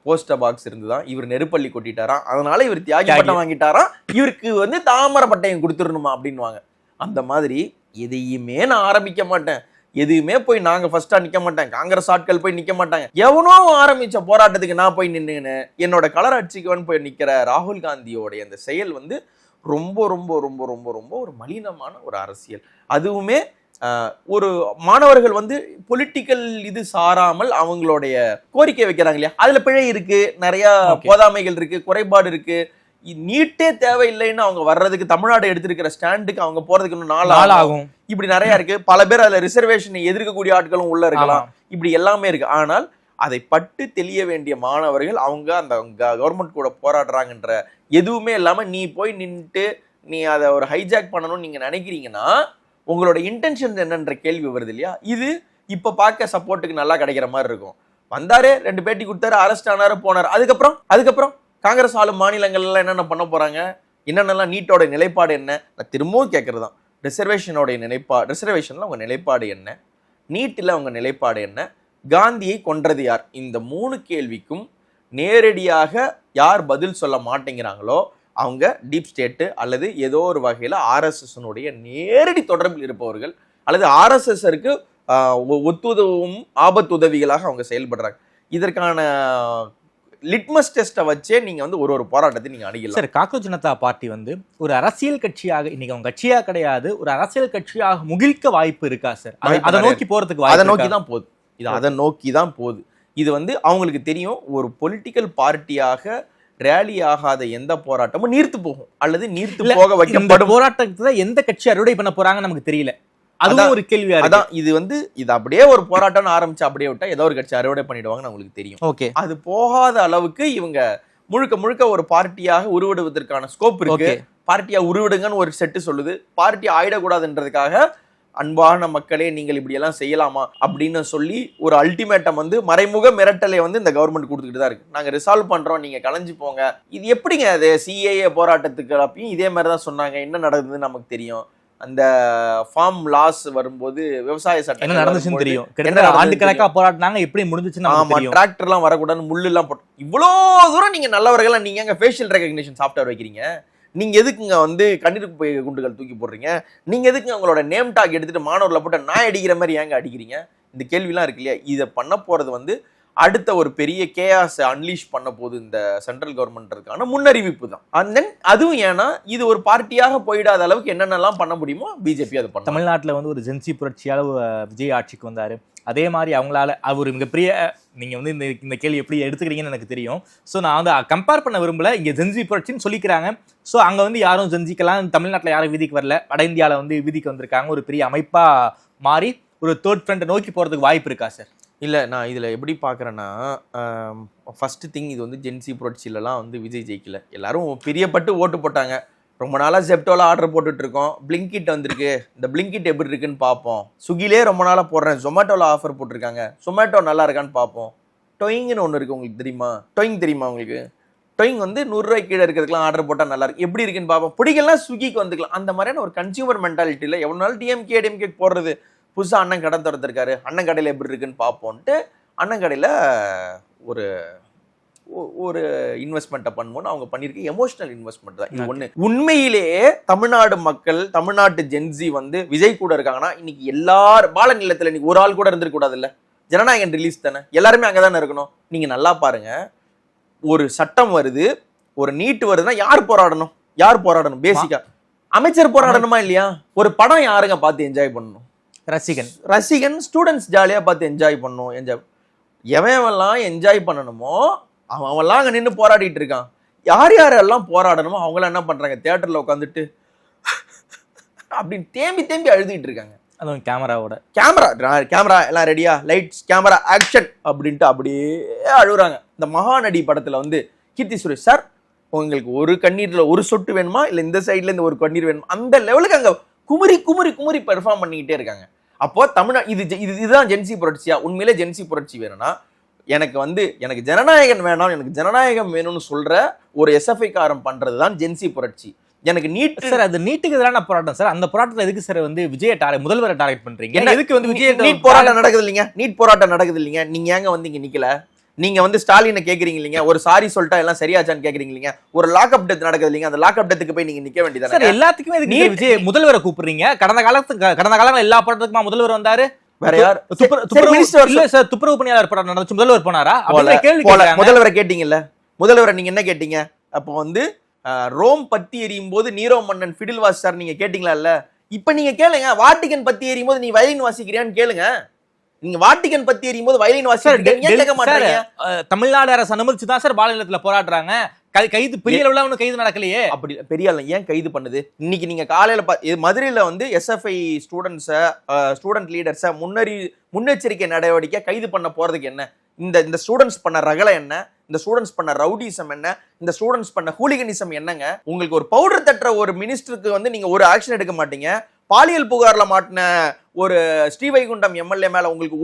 Speaker 3: போஸ்டர் பாக்ஸ் இருந்துதான், இவர் நெருப்பள்ளி கொட்டிட்டாராம், அதனால இவர் தியாகி பட்டம் வாங்கிட்டாராம், இவருக்கு வந்து தாமரை பட்டையும் கொடுத்துடணுமா அப்படின்வாங்க. அந்த மாதிரி எதையுமே நான் ஆரம்பிக்க மாட்டேன், எதுவுமே போய் நாங்க ஃபர்ஸ்டா நிக்க மாட்டேன், காங்கிரஸ் ஆட்கள் போய் நிக்க மாட்டாங்க, எவனோ ஆரம்பிச்ச போராட்டத்துக்கு நான் போய் நின்னுன்னு என்னோட கலர் அடிச்சுக்குவன் போய் நிக்கிற ராகுல் காந்தியோடைய அந்த செயல் வந்து ரொம்ப ரொம்ப ரொம்ப ரொம்ப ரொம்ப ஒரு மலினமான ஒரு அரசியல். அதுவுமே ஒரு மாணவர்கள் வந்து பொலிட்டிக்கல் இது சாராமல் அவங்களுடைய கோரிக்கை வைக்கிறாங்க இல்லையா, அதுல பிழை இருக்கு, நிறைய போதாமைகள் இருக்கு, குறைபாடு இருக்கு. நீட்டே தேவையில்லைன்னு அவங்க வர்றதுக்கு, தமிழ்நாடு எடுத்திருக்கிற ஸ்டாண்டுக்கு அவங்க போறதுக்கு இன்னும் நாள் ஆகும். இப்படி நிறைய இருக்கு. பல பேர் அதுல ரிசர்வேஷனை எதிர்க்கக்கூடிய ஆட்களும் உள்ள இருக்கலாம். இப்படி எல்லாமே இருக்கு. ஆனால் அதை பட்டு தெளிய வேண்டிய மாணவர்கள் அவங்க அந்த கவர்மெண்ட் கூட போராடுறாங்கன்ற எதுவுமே இல்லாம நீ போய் நின்றுட்டு நீ அதை ஒரு ஹைஜாக் பண்ணணும்னு நீங்க நினைக்கிறீங்கன்னா உங்களோட இன்டென்ஷன் என்னன்ற கேள்வி வருது இல்லையா? இது இப்ப பார்க்க சப்போர்ட்டுக்கு நல்லா கிடைக்கிற மாதிரி இருக்கும். வந்தாரு, 2 பேட்டி கொடுத்தாரு, அரெஸ்ட் ஆனாரு, போனாரு. அதுக்கப்புறம் காங்கிரஸ் ஆளும் மாநிலங்கள்லாம் என்னென்ன பண்ண போறாங்க, என்னென்னலாம் நீட்டோட நிலைப்பாடு என்ன, நான் திரும்பவும் கேட்கறது தான். ரிசர்வேஷனோட ரிசர்வேஷன்ல உங்க நிலைப்பாடு என்ன, நீட்டில் உங்க நிலைப்பாடு என்ன, காந்தியை கொன்றது யார், இந்த 3 கேள்விக்கும் நேரடியாக யார் பதில் சொல்ல மாட்டேங்கிறாங்களோ அவங்க டீப் ஸ்டேட்டு அல்லது ஏதோ ஒரு வகையில் ஆர்எஸ்எஸ்னுடைய நேரடி தொடர்பில் இருப்பவர்கள் அல்லது ஆர்எஸ்எஸ்ஸருக்கு ஒத்துதவும் ஆபத்துதவிகளாக அவங்க செயல்படுறாங்க. இதற்கான லிட்மஸ் டெஸ்ட்டை வச்சே நீங்க வந்து ஒரு போராட்டத்தை நீங்க அணுகலாம்.
Speaker 4: சார், காக்ரோச் ஜனதா பார்ட்டி வந்து ஒரு அரசியல் கட்சியாக, இன்னைக்கு அவங்க கட்சியா கிடையாது, ஒரு அரசியல் கட்சியாக முகிழ்க்க வாய்ப்பு இருக்கா சார்? அதை நோக்கி போறதுக்கு
Speaker 3: அதை நோக்கி தான் போகுது. இது அதை நோக்கி தான் போகுது. இது வந்து அவங்களுக்கு தெரியும், ஒரு பொலிட்டிக்கல் பார்ட்டியாக ரேலி ஆகாத எந்த போராட்டமும் நீர்த்து போகும் அல்லது நீர்த்து போக வைக்கப்படும்.
Speaker 4: போராட்டத்தை எந்த கட்சி அறுவடை பண்ண போறாங்கன்னு நமக்கு தெரியல. அதுவும் ஒரு கேள்வி.
Speaker 3: அதான் இது வந்து இது அப்படியே ஒரு போராட்டம் ஆரம்பிச்சு அப்படியே விட்டா ஏதோ ஒரு கட்சி அறுவடை பண்ணிடுவாங்கன்னு உங்களுக்கு தெரியும்.
Speaker 4: ஓகே,
Speaker 3: அது போகாத அளவுக்கு இவங்க முழுக்க ஒரு பார்ட்டியாக உருவெடுவதற்கான ஸ்கோப் இருக்கு. பார்ட்டியா உருவிடுங்கன்னு ஒரு செட்டு சொல்லுது. பார்ட்டி ஆயிடக்கூடாதுன்றதுக்காக அன்பான மக்களே நீங்கள் இப்படி எல்லாம் செய்யலாமா அப்படின்னு சொல்லி ஒரு அல்டிமேட்டம் வந்து மறைமுக மிரட்டலை வந்து இந்த கவர்மெண்ட் கொடுத்துக்கிட்டு தான் இருக்கு. நாங்க ரிசால்வ் பண்றோம், நீங்க கலைஞ்சு போங்க. இது எப்படிங்க அது சிஏஏ போராட்டத்துக்கு அப்பயும் இதே மாதிரி தான் சொன்னாங்க, என்ன நடக்குதுன்னு நமக்கு தெரியும். அந்த ஃபார்ம் லாஸ் வரும்போது விவசாய சட்டம்
Speaker 4: என்ன நடந்துச்சுன்னு தெரியும்.
Speaker 3: என்ன
Speaker 4: கிட்டத்தட்ட
Speaker 3: நடந்ததுன்னு
Speaker 4: ஆண்டு கணக்கா போராடினாங்க, எப்படி முடிஞ்சுச்சுன்னு நமக்கு
Speaker 3: ஆமா,
Speaker 4: தெரியும்.
Speaker 3: டிராக்டர்லாம் வரக்கூடாது, முள்ளுலாம் போட்டு இவ்வளோ தூரம் நீங்க நல்லவர்கள், நீங்க எங்க ஃபேஷியல் ரெகக்னிஷன் சாஃப்ட்வேர் வைக்கிறீங்க? நீங்க எதுக்குங்க வந்து கண்ணீர் குண்டுகள் தூக்கி போடுறீங்க? நீங்க எதுக்குங்க உங்களோட நேம் டாக் எடுத்துட்டு மாணவர்ல போட்டு நான் அடிக்கிற மாதிரி ஏங்க அடிக்கிறீங்க? இந்த கேள்விலாம் இருக்கு இல்லையா? இதை பண்ண போறது வந்து அடுத்த ஒரு பெரிய கேஆஸ் அன்லீஷ் பண்ண போது இந்த சென்ட்ரல் கவர்மெண்ட்க்கான முன்னறிவிப்பு தான். அண்ட் தென் அதுவும் ஏன்னா இது ஒரு பார்ட்டியாக போயிடாத அளவுக்கு என்னென்னலாம் பண்ண முடியுமோ பிஜேபி அதை பண்ண.
Speaker 4: தமிழ்நாட்டில் வந்து ஒரு ஜென்சி புரட்சியால விஜய் ஆட்சிக்கு வந்தாரு. அதே மாதிரி அவங்களால அவர் மிகப்பெரிய, நீங்க வந்து இந்த கேள்வி எப்படி எடுத்துக்கிறீங்கன்னு எனக்கு தெரியும். ஸோ நான் வந்து கம்பேர் பண்ண விரும்பல. இங்க ஜென்சி புரட்சின்னு சொல்லிக்கிறாங்க. ஸோ அங்க வந்து யாரும் ஜென்சிக்கலாம் தமிழ்நாட்டில் யாரும் வீதிக்கு வரல. வட இந்தியாவில் வந்து வீதிக்கு வந்திருக்காங்க. ஒரு பெரிய அமைப்பா மாறி ஒரு தேர்ட் ஃப்ரண்ட் நோக்கி போறதுக்கு வாய்ப்பு இருக்கா சார்?
Speaker 3: இல்லை, நான் இதில் எப்படி பார்க்குறேன்னா, ஃபஸ்ட்டு திங் இது வந்து ஜென்சி புரட்சியிலலாம் வந்து விஜய் ஜெயிக்கல. எல்லாரும் பிரியப்பட்டு ஓட்டு போட்டாங்க. ரொம்ப நாளாக ஜெப்டோவில் ஆர்டர் போட்டுட்ருக்கோம். பிளிங்கிட் வந்திருக்கு, இந்த பிளிங்கிட் எப்படி இருக்குன்னு பார்ப்போம். ஸ்விக்கிலே ரொம்ப நாளாக போடுறேன், ஜொமேட்டோவில் ஆஃபர் போட்டிருக்காங்க, ஜொமேட்டோ நல்லா இருக்கான்னு பார்ப்போம். டொயிங்னு ஒன்று இருக்குது, உங்களுக்கு தெரியுமா? டொயிங் தெரியுமா உங்களுக்கு? டொயிங் வந்து 100 ரூபாய்க்கு கீழே இருக்கிறதுக்குலாம் ஆர்டர் போட்டால் நல்லா இருக்கு, எப்படி இருக்குன்னு பார்ப்போம். பிடிக்கலாம் ஸ்விக்கிக்கு வந்துக்கலாம். அந்த மாதிரியான ஒரு கன்சியூமர் மென்டாலிட்டியில் எவ்வளோ நாள் டிஎம்கே போடுறது. புதுசாக அண்ணன் கடை திறந்துருக்காரு, அண்ணன் கடையில் எப்படி இருக்குன்னு பார்ப்போன்ட்டு அண்ணன் கடையில் ஒரு ஒரு இன்வெஸ்ட்மெண்ட்டை பண்ணுவோன்னு அவங்க பண்ணியிருக்க எமோஷனல் இன்வெஸ்ட்மெண்ட் தான் இது ஒன்று. உண்மையிலேயே தமிழ்நாடு மக்கள், தமிழ்நாட்டு ஜென்சி வந்து விஜய் கூட இருக்காங்கன்னா இன்னைக்கு எல்லாரும் பால நிலத்தில் இன்னைக்கு ஒரு ஆள் கூட இருந்திருக்கூடாது. இல்லை, ஜனநாயகன் ரிலீஸ் தானே, எல்லாருமே அங்கே தானே இருக்கணும். நீங்கள் நல்லா பாருங்க, ஒரு சட்டம் வருது, ஒரு நீட் வருதுன்னா யார் போராடணும்? யார் போராடணும்? பேசிக்கா அமைச்சர் போராடணுமா இல்லையா? ஒரு படம் யாருங்க பார்த்து என்ஜாய் பண்ணணும்? ரசிகன் ஸ்டூடெண்ட்ஸ் ஜாலியாக பார்த்து என்ஜாய் பண்ணணும். எவன்லாம் என்ஜாய் பண்ணணுமோ அவன்லாம் அங்கே நின்று போராடிட்டு இருக்கான். யார் யாரெல்லாம் போராடணுமோ அவங்களாம் என்ன பண்ணுறாங்க, தியேட்டரில் உட்காந்துட்டு அப்படின்னு தேம்பி அழுதுகிட்டு இருக்காங்க.
Speaker 4: அதுவும் கேமரா
Speaker 3: எல்லாம் ரெடியா, லைட்ஸ் கேமரா ஆக்ஷன் அப்படின்ட்டு அப்படியே அழுகுறாங்க. இந்த மகாநடி படத்தில் வந்து கீர்த்தி சுரேஷ் சார் உங்களுக்கு ஒரு கண்ணீரில் ஒரு சொட்டு வேணுமா, இல்லை இந்த சைட்ல இருந்து ஒரு கண்ணீர் வேணுமா, அந்த லெவலுக்கு அங்கே குமுறி பெர்ஃபார்ம் பண்ணிக்கிட்டே இருக்காங்க. அப்போ தமிழ்நாடு இதுதான் ஜென்சி புரட்சியா? உண்மையிலே ஜென்சி புரட்சி வேணும்னா எனக்கு ஜனநாயகம் வேணாம், எனக்கு ஜனநாயகம் வேணும்னு சொல்ற ஒரு எஸ்எஃப்ஐ காரம் பண்றதுதான் ஜென்சி புரட்சி. எனக்கு நீட்
Speaker 4: சார், அது நீட்டுக்கு எதிரான போராட்டம் சார். அந்த போராட்டத்தில் எதுக்கு சார் வந்து முதல்வரை டார்கெட் பண்றீங்க? எதுக்கு வந்து விஜய்
Speaker 3: நீட் போராட்டம் நடக்குது இல்லைங்க? நீட் போராட்டம் நடக்குது இல்லைங்க? நீங்க ஏங்க வந்து இங்க நிக்கல? நீங்க வந்து ஸ்டாலினை கேக்குறீங்க இல்லைங்க, ஒரு சாரி சொல்லிட்டா எல்லாம் சரியாச்சான்னு கேக்குறீங்க இல்லைங்க, ஒரு லாக்அப் டெத் நடக்குது இல்லைங்க, அந்த லாக்அப் டெத்துக்கு போய் நீங்க நிக்க வேண்டியது
Speaker 4: சார். எல்லாத்துக்குமே எதுக்கு விஜய் முதல்வரை கூப்பிடுறீங்க? கடந்த காலத்துல எல்லா போராட்டத்துக்குமா முதல்வர் வந்தாரு?
Speaker 3: வேற யார்?
Speaker 4: இல்ல சார், துப்புரவு பணியாளர் போராட்டம் நடந்துச்சு, முதல்வர் போனாரா?
Speaker 3: முதல்வரை கேட்டீங்கல்ல, முதல்வரை நீங்க என்ன கேட்டீங்க? அப்போ வந்து ரோம் பத்தி எரியும் போது நீரோ மன்னன் ஃபிடில் வாசிச்சார், நீங்க கேட்டீங்களா? இல்ல, இப்ப நீங்க கேளுங்க, வாட்டிகன் பத்தி எரியும் போது நீ வயலின் வாசிக்கிறியான்னு கேளுங்க. நீங்க வாட்டிகன் பத்தி எரியும் போது வயலின் வாசிக்கிறீங்க.
Speaker 4: தமிழ்நாடு அரசு அனுமதிச்சுதான் சார் பாலநிலத்துல போராடுறாங்க. கைது பெரிய அளவுல ஒன்றும் கைது நடக்கலையே.
Speaker 3: அப்படி பெரிய அளவு ஏன் கைது பண்ணுது? இன்னைக்கு நீங்க காலையில மதுரையில வந்து எஸ்எஃப்ஐ ஸ்டூடெண்ட் லீடர்ஸை முன்னெச்சரிக்கை நடவடிக்கை கைது பண்ண போறதுக்கு என்ன? இந்த ஸ்டூடெண்ட்ஸ் பண்ண ரகலை என்ன? இந்த ஸ்டூடெண்ட்ஸ் பண்ண ரவுடிசம் என்ன? இந்த ஸ்டூடெண்ட்ஸ் பண்ண ஹூலிகனிசம் என்னங்க? உங்களுக்கு ஒரு பவுடர் தட்டுற ஒரு மினிஸ்டருக்கு வந்து நீங்க ஒரு ஆக்ஷன் எடுக்க மாட்டீங்க. பாலியல் புகார்ல மாட்டின ஒரு ஸ்ரீவைகுண்டம் எம்எல்ஏ மேல உங்களுக்கு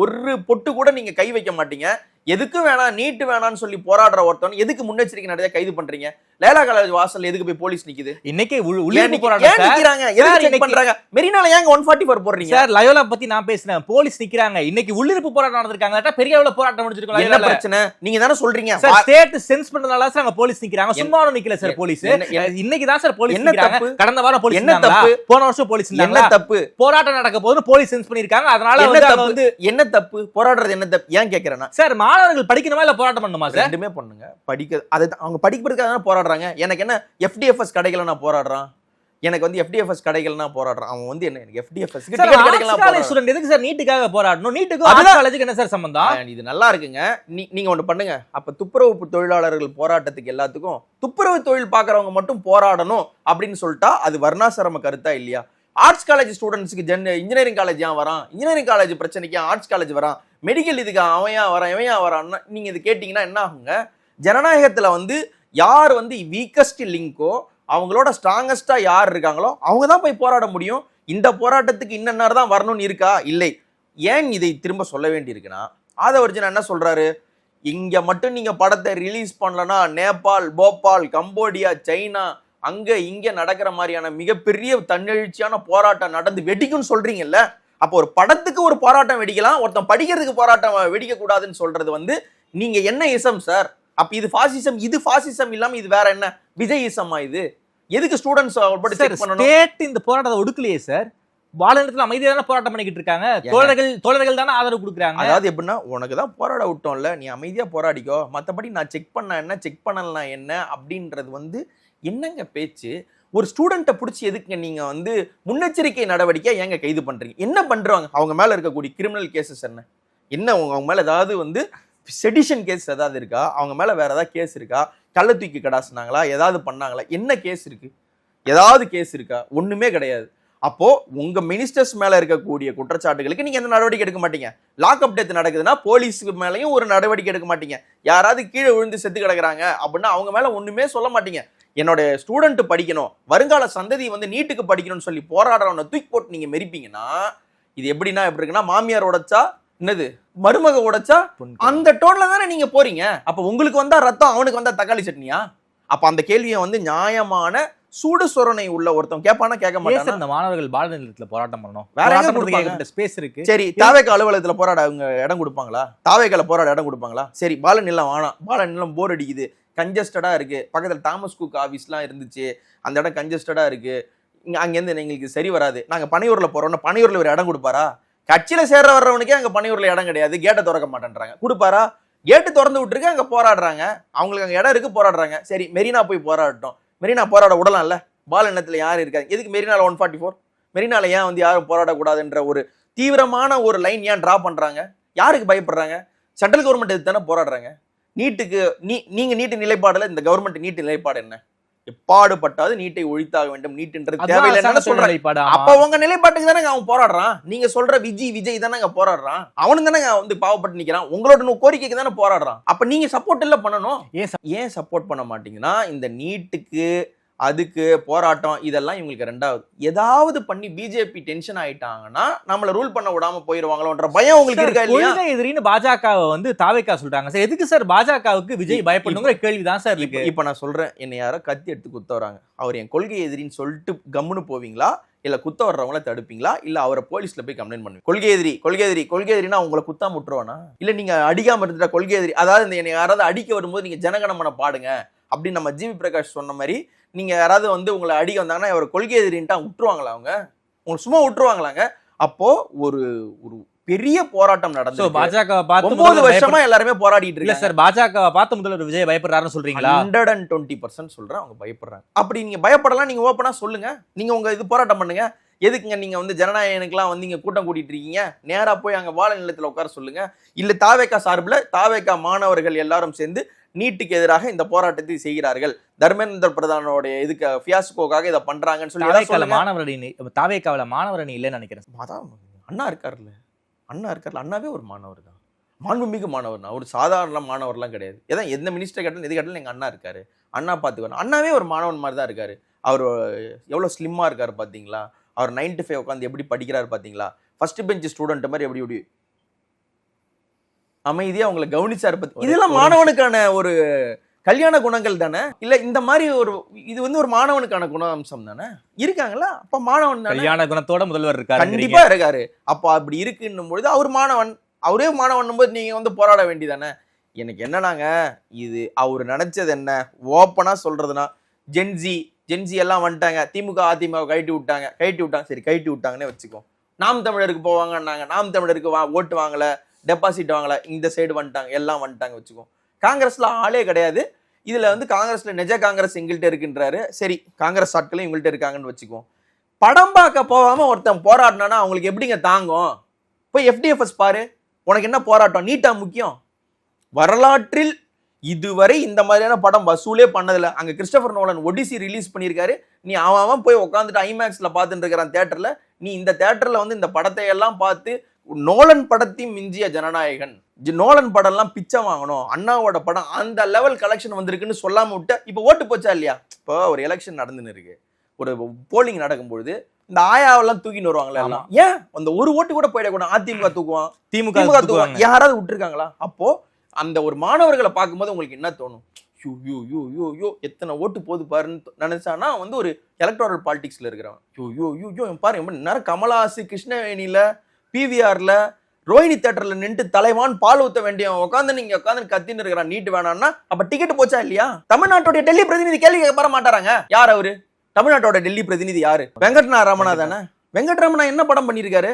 Speaker 3: ஒரு பொட்டு கூட நீங்க கை வைக்க மாட்டீங்க. எதுக்கு வேணாம், நீட்டு வேணான்னு சொல்லி போராடுற ஒருத்தவன் எதுக்கு முன்னெச்சரிக்கை நடவடிக்கை கைது பண்றீங்க? லேலா காலேஜ் வாசல்ல எதுக்கு போய் போலீஸ் நிக்குது?
Speaker 4: இன்னைக்கு
Speaker 3: மெரினால ஏங்க 144 போடுறீங்க?
Speaker 4: சார், லயோலா பத்தி நான் பேசுறேன். போலீஸ் நிக்கிறாங்க. இன்னைக்கு உள்ளிருப்பு போராட்டம் நடந்திருக்காங்க. பெரிய அளவுல போராட்டம் முடிஞ்சிருக்கும்.
Speaker 3: என்ன பிரச்சனை? நீங்க தானே சொல்றீங்க
Speaker 4: ஸ்டேட் சென்ஸ் பண்றதால சார் அங்க போலீஸ் நிக்கிறாங்க. சும்மா நிக்கல சார் போலீஸ். இன்னைக்கு தான் சார் போலீஸ் நிக்கிறாங்க. கடந்த வாரம் போலீஸ்
Speaker 3: என்ன தப்பு?
Speaker 4: போன வருஷம் போலீஸ்
Speaker 3: என்ன தப்பு?
Speaker 4: போராட்டம் நடக்க போது போலீஸ் சென்ஸ் பண்ணிருக்காங்க. அதனால வந்து
Speaker 3: என்ன தப்பு? போராடுறது என்ன தப்பு? ஏன் கேக்குறேன்னா
Speaker 4: சார், மாணவர்கள் படிக்கணுமா இல்ல போராட்டம் பண்ணுமா சார்?
Speaker 3: ரெண்டுமே பண்ணுங்க. அவங்க படிக்கிறதுக்காக போராடுறாங்க. எனக்கு என்ன எஃப்டிஎஃப்எஸ் கடைகளை நான் போராடுறான்? எனக்கு வந்து எஃப்டிஎஃப்எஸ் கடைகள் நான் போராடுறான். அவன் வந்து என்ன எஃப்டிஎஃப்எஸ்
Speaker 4: ஸ்டூடெண்ட் எதுக்கு சார் நீட்டுக்காக போராடணும்? நீட்டுக்கு ஆர்ட்ஸ் காலேஜுக்கு என்ன சார் சம்பந்தம்?
Speaker 3: இது நல்லா இருக்குங்க. நீங்க ஒண்ணு பண்ணுங்க. அப்ப துப்புரவு தொழிலாளர்கள் போராட்டத்துக்கு எல்லாத்துக்கும் துப்புரவு தொழில் பாக்குறவங்க மட்டும் போராடணும் அப்படின்னு சொல்லிட்டா அது வர்ணாசிரம கருத்தா இல்லையா? ஆர்ட்ஸ் காலேஜ் ஸ்டூடெண்ட்ஸ்க்கு இன்ஜினியரிங் காலேஜ் ஏன் வரான்? இன்ஜினியரிங் காலேஜ் பிரச்சனைக்கு ஆர்ட்ஸ் காலேஜ் வரான். மெடிக்கல் இதுக்கு அவன் வரான். நீங்க இது கேட்டீங்கன்னா என்ன ஆகுங்க? ஜனநாயகத்துல வந்து யார் வந்து வீக்கஸ்ட் லிங்கோ, அவங்களோட ஸ்ட்ராங்கஸ்டா யார் இருக்காங்களோ அவங்க தான் போய் போராட முடியும். இந்த போராட்டத்துக்கு இன்ன தான் வரணும்னு இருக்கா? இல்லை. ஏன் இதை திரும்ப சொல்ல வேண்டி இருக்குன்னா, ஆதவர்ஜன் என்ன சொல்றாரு, இங்க மட்டும் நீங்க படத்தை ரிலீஸ் பண்ணலன்னா நேபாள், போபால், கம்போடியா, சைனா, அங்க இங்க நடக்கிற மாதிரியான மிகப்பெரிய தன்னெழுச்சியான போராட்டம் நடந்து வெடிக்கும்னு சொல்றீங்கல்ல, அப்போ ஒரு படத்துக்கு ஒரு போராட்டம் வெடிக்கலாம், ஒருத்தன் படிக்கிறதுக்கு போராட்டம் வெடிக்க கூடாதுன்னு சொல்றது வந்து நீங்க என்ன இசம் சார்? அப்ப இது பாசிசம், இது பாசிசம் இல்லாம இது வேற என்ன விஜய் இசமா? இது எதுக்கு ஸ்டூடெண்ட்ஸ் செக் பண்ணணும்?
Speaker 4: ஸ்டேட் இந்த போராட்டத்தை ஒடுக்கலையே சார். வாழத்துல அமைதியான போராட்டம் பண்ணிக்கிட்டு இருக்காங்க. தோழர்கள் தானே ஆதரவு கொடுக்குறாங்க.
Speaker 3: அதாவது எப்படின்னா, உனக்கு தான் போராட விட்டோம்ல, நீ அமைதியா போராடிக்கோ, மற்றபடி நான் செக் பண்ண என்ன செக் பண்ணலாம் என்ன அப்படின்றது வந்து என்னங்க பேச்சு? ஒரு ஸ்டூடெண்ட்டை பிடிச்சி எதுக்குங்க நீங்க வந்து முன்னெச்சரிக்கை நடவடிக்கை ஏங்க கைது பண்றீங்க? என்ன பண்றாங்க? அவங்க மேல இருக்கக்கூடிய கிரிமினல் கேசஸ் என்ன? அவங்க மேல ஏதாவது வந்து செடிஷன் கேஸ் ஏதாவது இருக்கா? அவங்க மேல வேற ஏதாவது கேஸ் இருக்கா? கள்ள தூக்கி கடாசுனாங்களா? ஏதாவது பண்ணாங்களா? என்ன கேஸ் இருக்கு? ஏதாவது கேஸ் இருக்கா? ஒண்ணுமே கிடையாது. அப்போ உங்க மினிஸ்டர்ஸ் மேல இருக்கக்கூடிய குற்றச்சாட்டுகளுக்கு நீங்க எந்த நடவடிக்கை எடுக்க மாட்டீங்க. லாக்அப் டெத் நடக்குதுன்னா போலீஸ் மேலையும் ஒரு நடவடிக்கை எடுக்க மாட்டீங்க. யாராவது கீழே விழுந்து செத்து கிடக்குறாங்க அப்படின்னா அவங்க மேல ஒண்ணுமே சொல்ல மாட்டீங்க. என்னோட ஸ்டூடெண்ட் படிக்கணும், வருங்கால சந்ததி வந்து நீட்டுக்கு படிக்கணும்னு சொல்லி போராடுறவனை தூக்கி போட்டு நீங்க மெரிப்பீங்கன்னா இது எப்படின்னா எப்படி இருக்குன்னா, மாமியார் உடைச்சா என்னது, மருமக உடைச்சா அந்த டோன்ல தானே நீங்க போறீங்க. அப்ப உங்களுக்கு வந்தா ரத்தம், அவனுக்கு வந்தா தக்காளி சட்னியா? அப்ப அந்த கேள்வியை வந்து நியாயமான சூடு சொரணை உள்ள ஒருத்தன் கேட்பானா கேட்க மாட்டானா?
Speaker 4: இந்த மாணவர்கள் பால நிலையத்துல போராட்டம் பண்ணணும்,
Speaker 3: வேற எங்க கொடுப்பாங்க?
Speaker 4: ஸ்பேஸ் இருக்கு.
Speaker 3: சரி, தாவேக அலுவலகத்துல போராட அவங்க இடம் கொடுப்பாங்களா? தாவேகல போராட இடம் கொடுப்பாங்களா? சரி, பால நிலம் வேணாம், பால நிலம் போர் அடிக்குது, கன்ஜஸ்டடா இருக்கு, பக்கத்துல தாமஸ் குக் ஆபீஸ்லாம் இருந்துச்சு, அந்த இடம் கன்ஜஸ்டடா இருக்கு, அங்கேருந்து எங்களுக்கு சரி வராது, நாங்க பனையூர்ல போறோம்னா பனையூர்ல ஒரு இடம் கொடுப்பாரா? கட்சியில சேர்ற வர்றவனுக்கே அங்க பனையூர்ல இடம் கிடையாது, கேட்டை திறக்க மாட்டேன்றாங்க. கொடுப்பாரா? கேட்டு திறந்து விட்டுருக்கு, அங்க போராடுறாங்க, அவங்களுக்கு அங்க இடம் இருக்கு, போராடுறாங்க. சரி, மெரினா போய் போராடட்டும். மெரினா போராட விடலாம்ல, பால் எண்ணத்துல யாரும் இருக்காது. எதுக்கு மெரினால 144? மெரினால ஏன் வந்து யாரும் போராடக்கூடாதுன்ற ஒரு தீவிரமான ஒரு லைன் ஏன் டிரா பண்றாங்க? யாருக்கு பயப்படுறாங்க? சென்ட்ரல் கவர்மெண்ட் எது தானே போராடுறாங்க. நீட்டுக்கு நீங்க நீட்டு நிலைப்பாடுல இந்த கவர்மெண்ட் நீட்டு நிலைப்பாடு என்ன? எப்பாடுபட்டாது நீட்டை ஒழித்தாக வேண்டும், நீட்டுன்றது தேவையில்லைன்னு சொல்றாங்க. அப்ப உங்க நிலைப்பாட்டுக்கு தானே அவன் போராடுறான். நீங்க சொல்ற விஜய் தானே போராடுறான், அவனு தானே வந்து பாவப்பட்டு நிக்கிறான், உங்களோட கோரிக்கைக்கு தானே போராடுறான். அப்ப நீங்க சப்போர்ட் இல்ல பண்ணணும். ஏன் சப்போர்ட் பண்ண மாட்டீங்கன்னா, இந்த நீட்டுக்கு அதுக்கு போராட்டம் இதெல்லாம் இவங்களுக்கு ரெண்டாவது. ஏதாவது பண்ணி பிஜேபி டென்ஷன் ஆயிட்டாங்கன்னா நம்மள ரூல் பண்ண விடாம போயிருவாங்களோன்ற பயம் உங்களுக்கு இருக்கா இல்லையா?
Speaker 4: கொள்கை எதிரின்னு பாஜகவை வந்து தாவேகா சொல்றாங்க சார். எதுக்கு சார் பாஜகவுக்கு விஜய் பயப்படணுங்கிற கேள்விதான் சார் இருக்கு.
Speaker 3: இப்ப நான் சொல்றேன், என்னை யாரோ கத்தி எடுத்து குத்த வராங்க, அவர் என் கொள்கை எதிரின்னு சொல்லிட்டு கம்முன்னு போவீங்களா, இல்ல குத்த வர்றவங்கள தடுப்பீங்களா, இல்ல அவரை போலீஸ்ல போய் கம்ப்ளைண்ட் பண்ணுவீங்க? கொள்கை எதிரினா உங்களை குத்தாம விட்டுருவானா? இல்ல நீங்க அடிக்காம இருந்துட்டா கொள்கை எதிரி, அதாவது என்னை யாராவது அடிக்க வரும்போது நீங்க ஜனகணமன பாடுங்க அப்படின்னு நம்ம ஜிவி பிரகாஷ் சொன்ன மாதிரி நீங்க யாராவது வந்து உங்களை அடிக்க வந்தாங்கன்னா அவர் கொள்கை எதிரின்ட்டா விட்டுருவாங்களா? அவங்க உங்களுக்கு சும்மா விட்டுருவாங்களாங்க? அப்போ ஒரு ஒரு பெரிய போராட்டம் நடந்து
Speaker 4: பாஜக
Speaker 3: 9 வருஷமா எல்லாருமே போராடிட்டு இருக்காங்க.
Speaker 4: சார், பாஜக பார்த்து முதல்வர் விஜய் பயப்படுறாருன்னு சொல்றீங்களா?
Speaker 3: 120% சொல்றேன், அவங்க பயப்படுறாங்க. அப்படி நீங்க பயப்படலாம், நீங்க ஓப்பனா சொல்லுங்க, நீங்க உங்க இது போராட்டம் பண்ணுங்க. எதுக்குங்க நீங்க வந்து ஜனநாயகனுக்குலாம் வந்து இங்க கூட்டம் கூட்டிட்டு இருக்கீங்க? நேரா போய் அங்க வாழ நிலையத்துல உட்கார சொல்லுங்க. இல்ல தாவேகா சார்பில் தாவேகா மாணவர்கள் எல்லாரும் சேர்ந்து நீட்டுக்கு எதிராக இந்த போராட்டத்தை செய்கிறார்கள், தர்மேந்திர பிரதானோட இதுக்கு ஃபியாஸ்கோக்காக இதை பண்றாங்கன்னு சொல்லி
Speaker 4: தாவேகாவில மாணவரணி இல்லைன்னு நினைக்கிறேன்.
Speaker 3: அதான் அண்ணா இருக்காருல்ல, அண்ணாவே ஒரு மாணவர் தான், மாண்புமிகு மாணவர் தான், ஒரு சாதாரண மாணவர்லாம் கிடையாது. ஏதான் எந்த மினிஸ்டர் கேட்டாலும் எது கேட்டாலும் எங்க அண்ணா இருக்காரு, அண்ணா பார்த்துக்கணும். அண்ணாவே ஒரு மாணவன் மாதிரி தான் இருக்காரு. அவர் எவ்வளவு ஸ்லிம்மா இருக்காரு பாத்தீங்களா? அவர் 9 to 5 உட்காந்து எப்படி படிக்கிறாரு பாத்தீங்களா? ஃபர்ஸ்ட் பெஞ்ச் ஸ்டூடெண்ட் மாதிரி எப்படி அமைதியா அவங்களை கவனிச்சாரு. பத்தி இதெல்லாம் மாணவனுக்கான ஒரு கல்யாண குணங்கள் தானே? இல்ல இந்த மாதிரி ஒரு இது வந்து ஒரு மாணவனுக்கான குணாம்சம் தானே? இருக்காங்களா? அப்ப மாணவன்
Speaker 4: கல்யாண குணத்தோட முதல்வர் இருக்காரு,
Speaker 3: கண்டிப்பா இருக்காரு. அப்ப அப்படி இருக்குன்னும் பொழுது அவர் மாணவன், அவரே மாணவன் போது நீங்க வந்து போராட வேண்டியதானே? எனக்கு என்னன்னாங்க, இது அவர் நினைச்சது என்ன ஓப்பனா சொல்றதுன்னா, ஜென்சி எல்லாம் வந்துட்டாங்க, திமுக அதிமுக கழட்டி விட்டாங்க. சரி, கழட்டி விட்டாங்கன்னே வச்சுக்கோ. நாம் தமிழருக்கு போவாங்கன்னாங்க, நாம் தமிழருக்கு ஓட்டு வாங்கல, டெபாசிட் வாங்கல, இந்த சைடு வந்துட்டாங்க, எல்லாம் வந்துட்டாங்க வச்சுக்கோ. காங்கிரஸ்ல ஆளே கிடையாது. இதுல வந்து காங்கிரஸ்ல நிஜ காங்கிரஸ் எங்கள்கிட்ட இருக்குன்றாரு. சரி, காங்கிரஸ் ஆட்களும் இவங்கள்ட்ட இருக்காங்கன்னு வச்சுக்கோ. படம் பார்க்க போகாம ஒருத்தன் போராடினானா அவங்களுக்கு எப்படிங்க தாங்கும்? போய் FDFS பாரு, உனக்கு என்ன போராட்டம்? நீட்டா முக்கியம்? வரலாற்றில் இதுவரை இந்த மாதிரியான படம் வசூலே பண்ணதில்ல. அங்க கிறிஸ்டோபர் நோலன் ஒடிசி ரிலீஸ் பண்ணியிருக்காரு. நீ அவன் போய் உட்காந்துட்டு ஐமேக்ஸ்ல பார்த்துட்டு இருக்கிறான் தியேட்டர்ல. நீ இந்த தியேட்டர்ல வந்து இந்த படத்தை எல்லாம் பார்த்து நோலன் படத்தையும் மிஞ்சிய ஜனநாயகன், நோலன் படம் எல்லாம் பிச்சை வாங்கணும், அண்ணாவோட படம் அந்த லெவல் கலெக்ஷன் வந்திருக்குன்னு சொல்லாம விட்ட இப்ப ஓட்டு போச்சா இல்லையா? இப்போ ஒரு எலெக்ஷன் நடந்துன்னு இருக்கு, ஒரு போலிங் நடக்கும்போது இந்த ஆயாவெல்லாம் தூக்கின்னு வருவாங்களா எல்லாம், ஏன் அந்த ஒரு ஓட்டு கூட போயிடக்கூடாது? அதிமுக தூக்குவான், திமுக தூக்குவான், யாராவது விட்டுருக்காங்களா? அப்போ அந்த ஒரு மாணவர்களை பார்க்கும்போது உங்களுக்கு என்ன தோணும்? யோ எத்தனை ஓட்டு போது பாருன்னு நினைச்சானா வந்து ஒரு எலக்ட்ரல் பாலிடிக்ஸ்ல இருக்கிறவன் யோ பாருங்க நேரம் கமலஹாசன் கிருஷ்ணவேணியில பிவிஆர்ல ரோஹிணி தியேட்டர்ல நின்று தலைவான் பால் ஊத்த வேண்டியவன் உட்காந்து கத்தின்னு இருக்கிறான் நீட்டு வேணாம்னா அப்ப டிக்கெட் போச்சா இல்லையா? தமிழ்நாட்டுடைய டெல்லி பிரதிநிதி கேள்வி கேட்க மாட்டாராங்க. யார் அவரு? தமிழ்நாட்டோட டெல்லி பிரதிநிதி யாரு? வெங்கட்ராமனா தானே. வெங்கட்ராமனா என்ன படம் பண்ணிருக்காரு?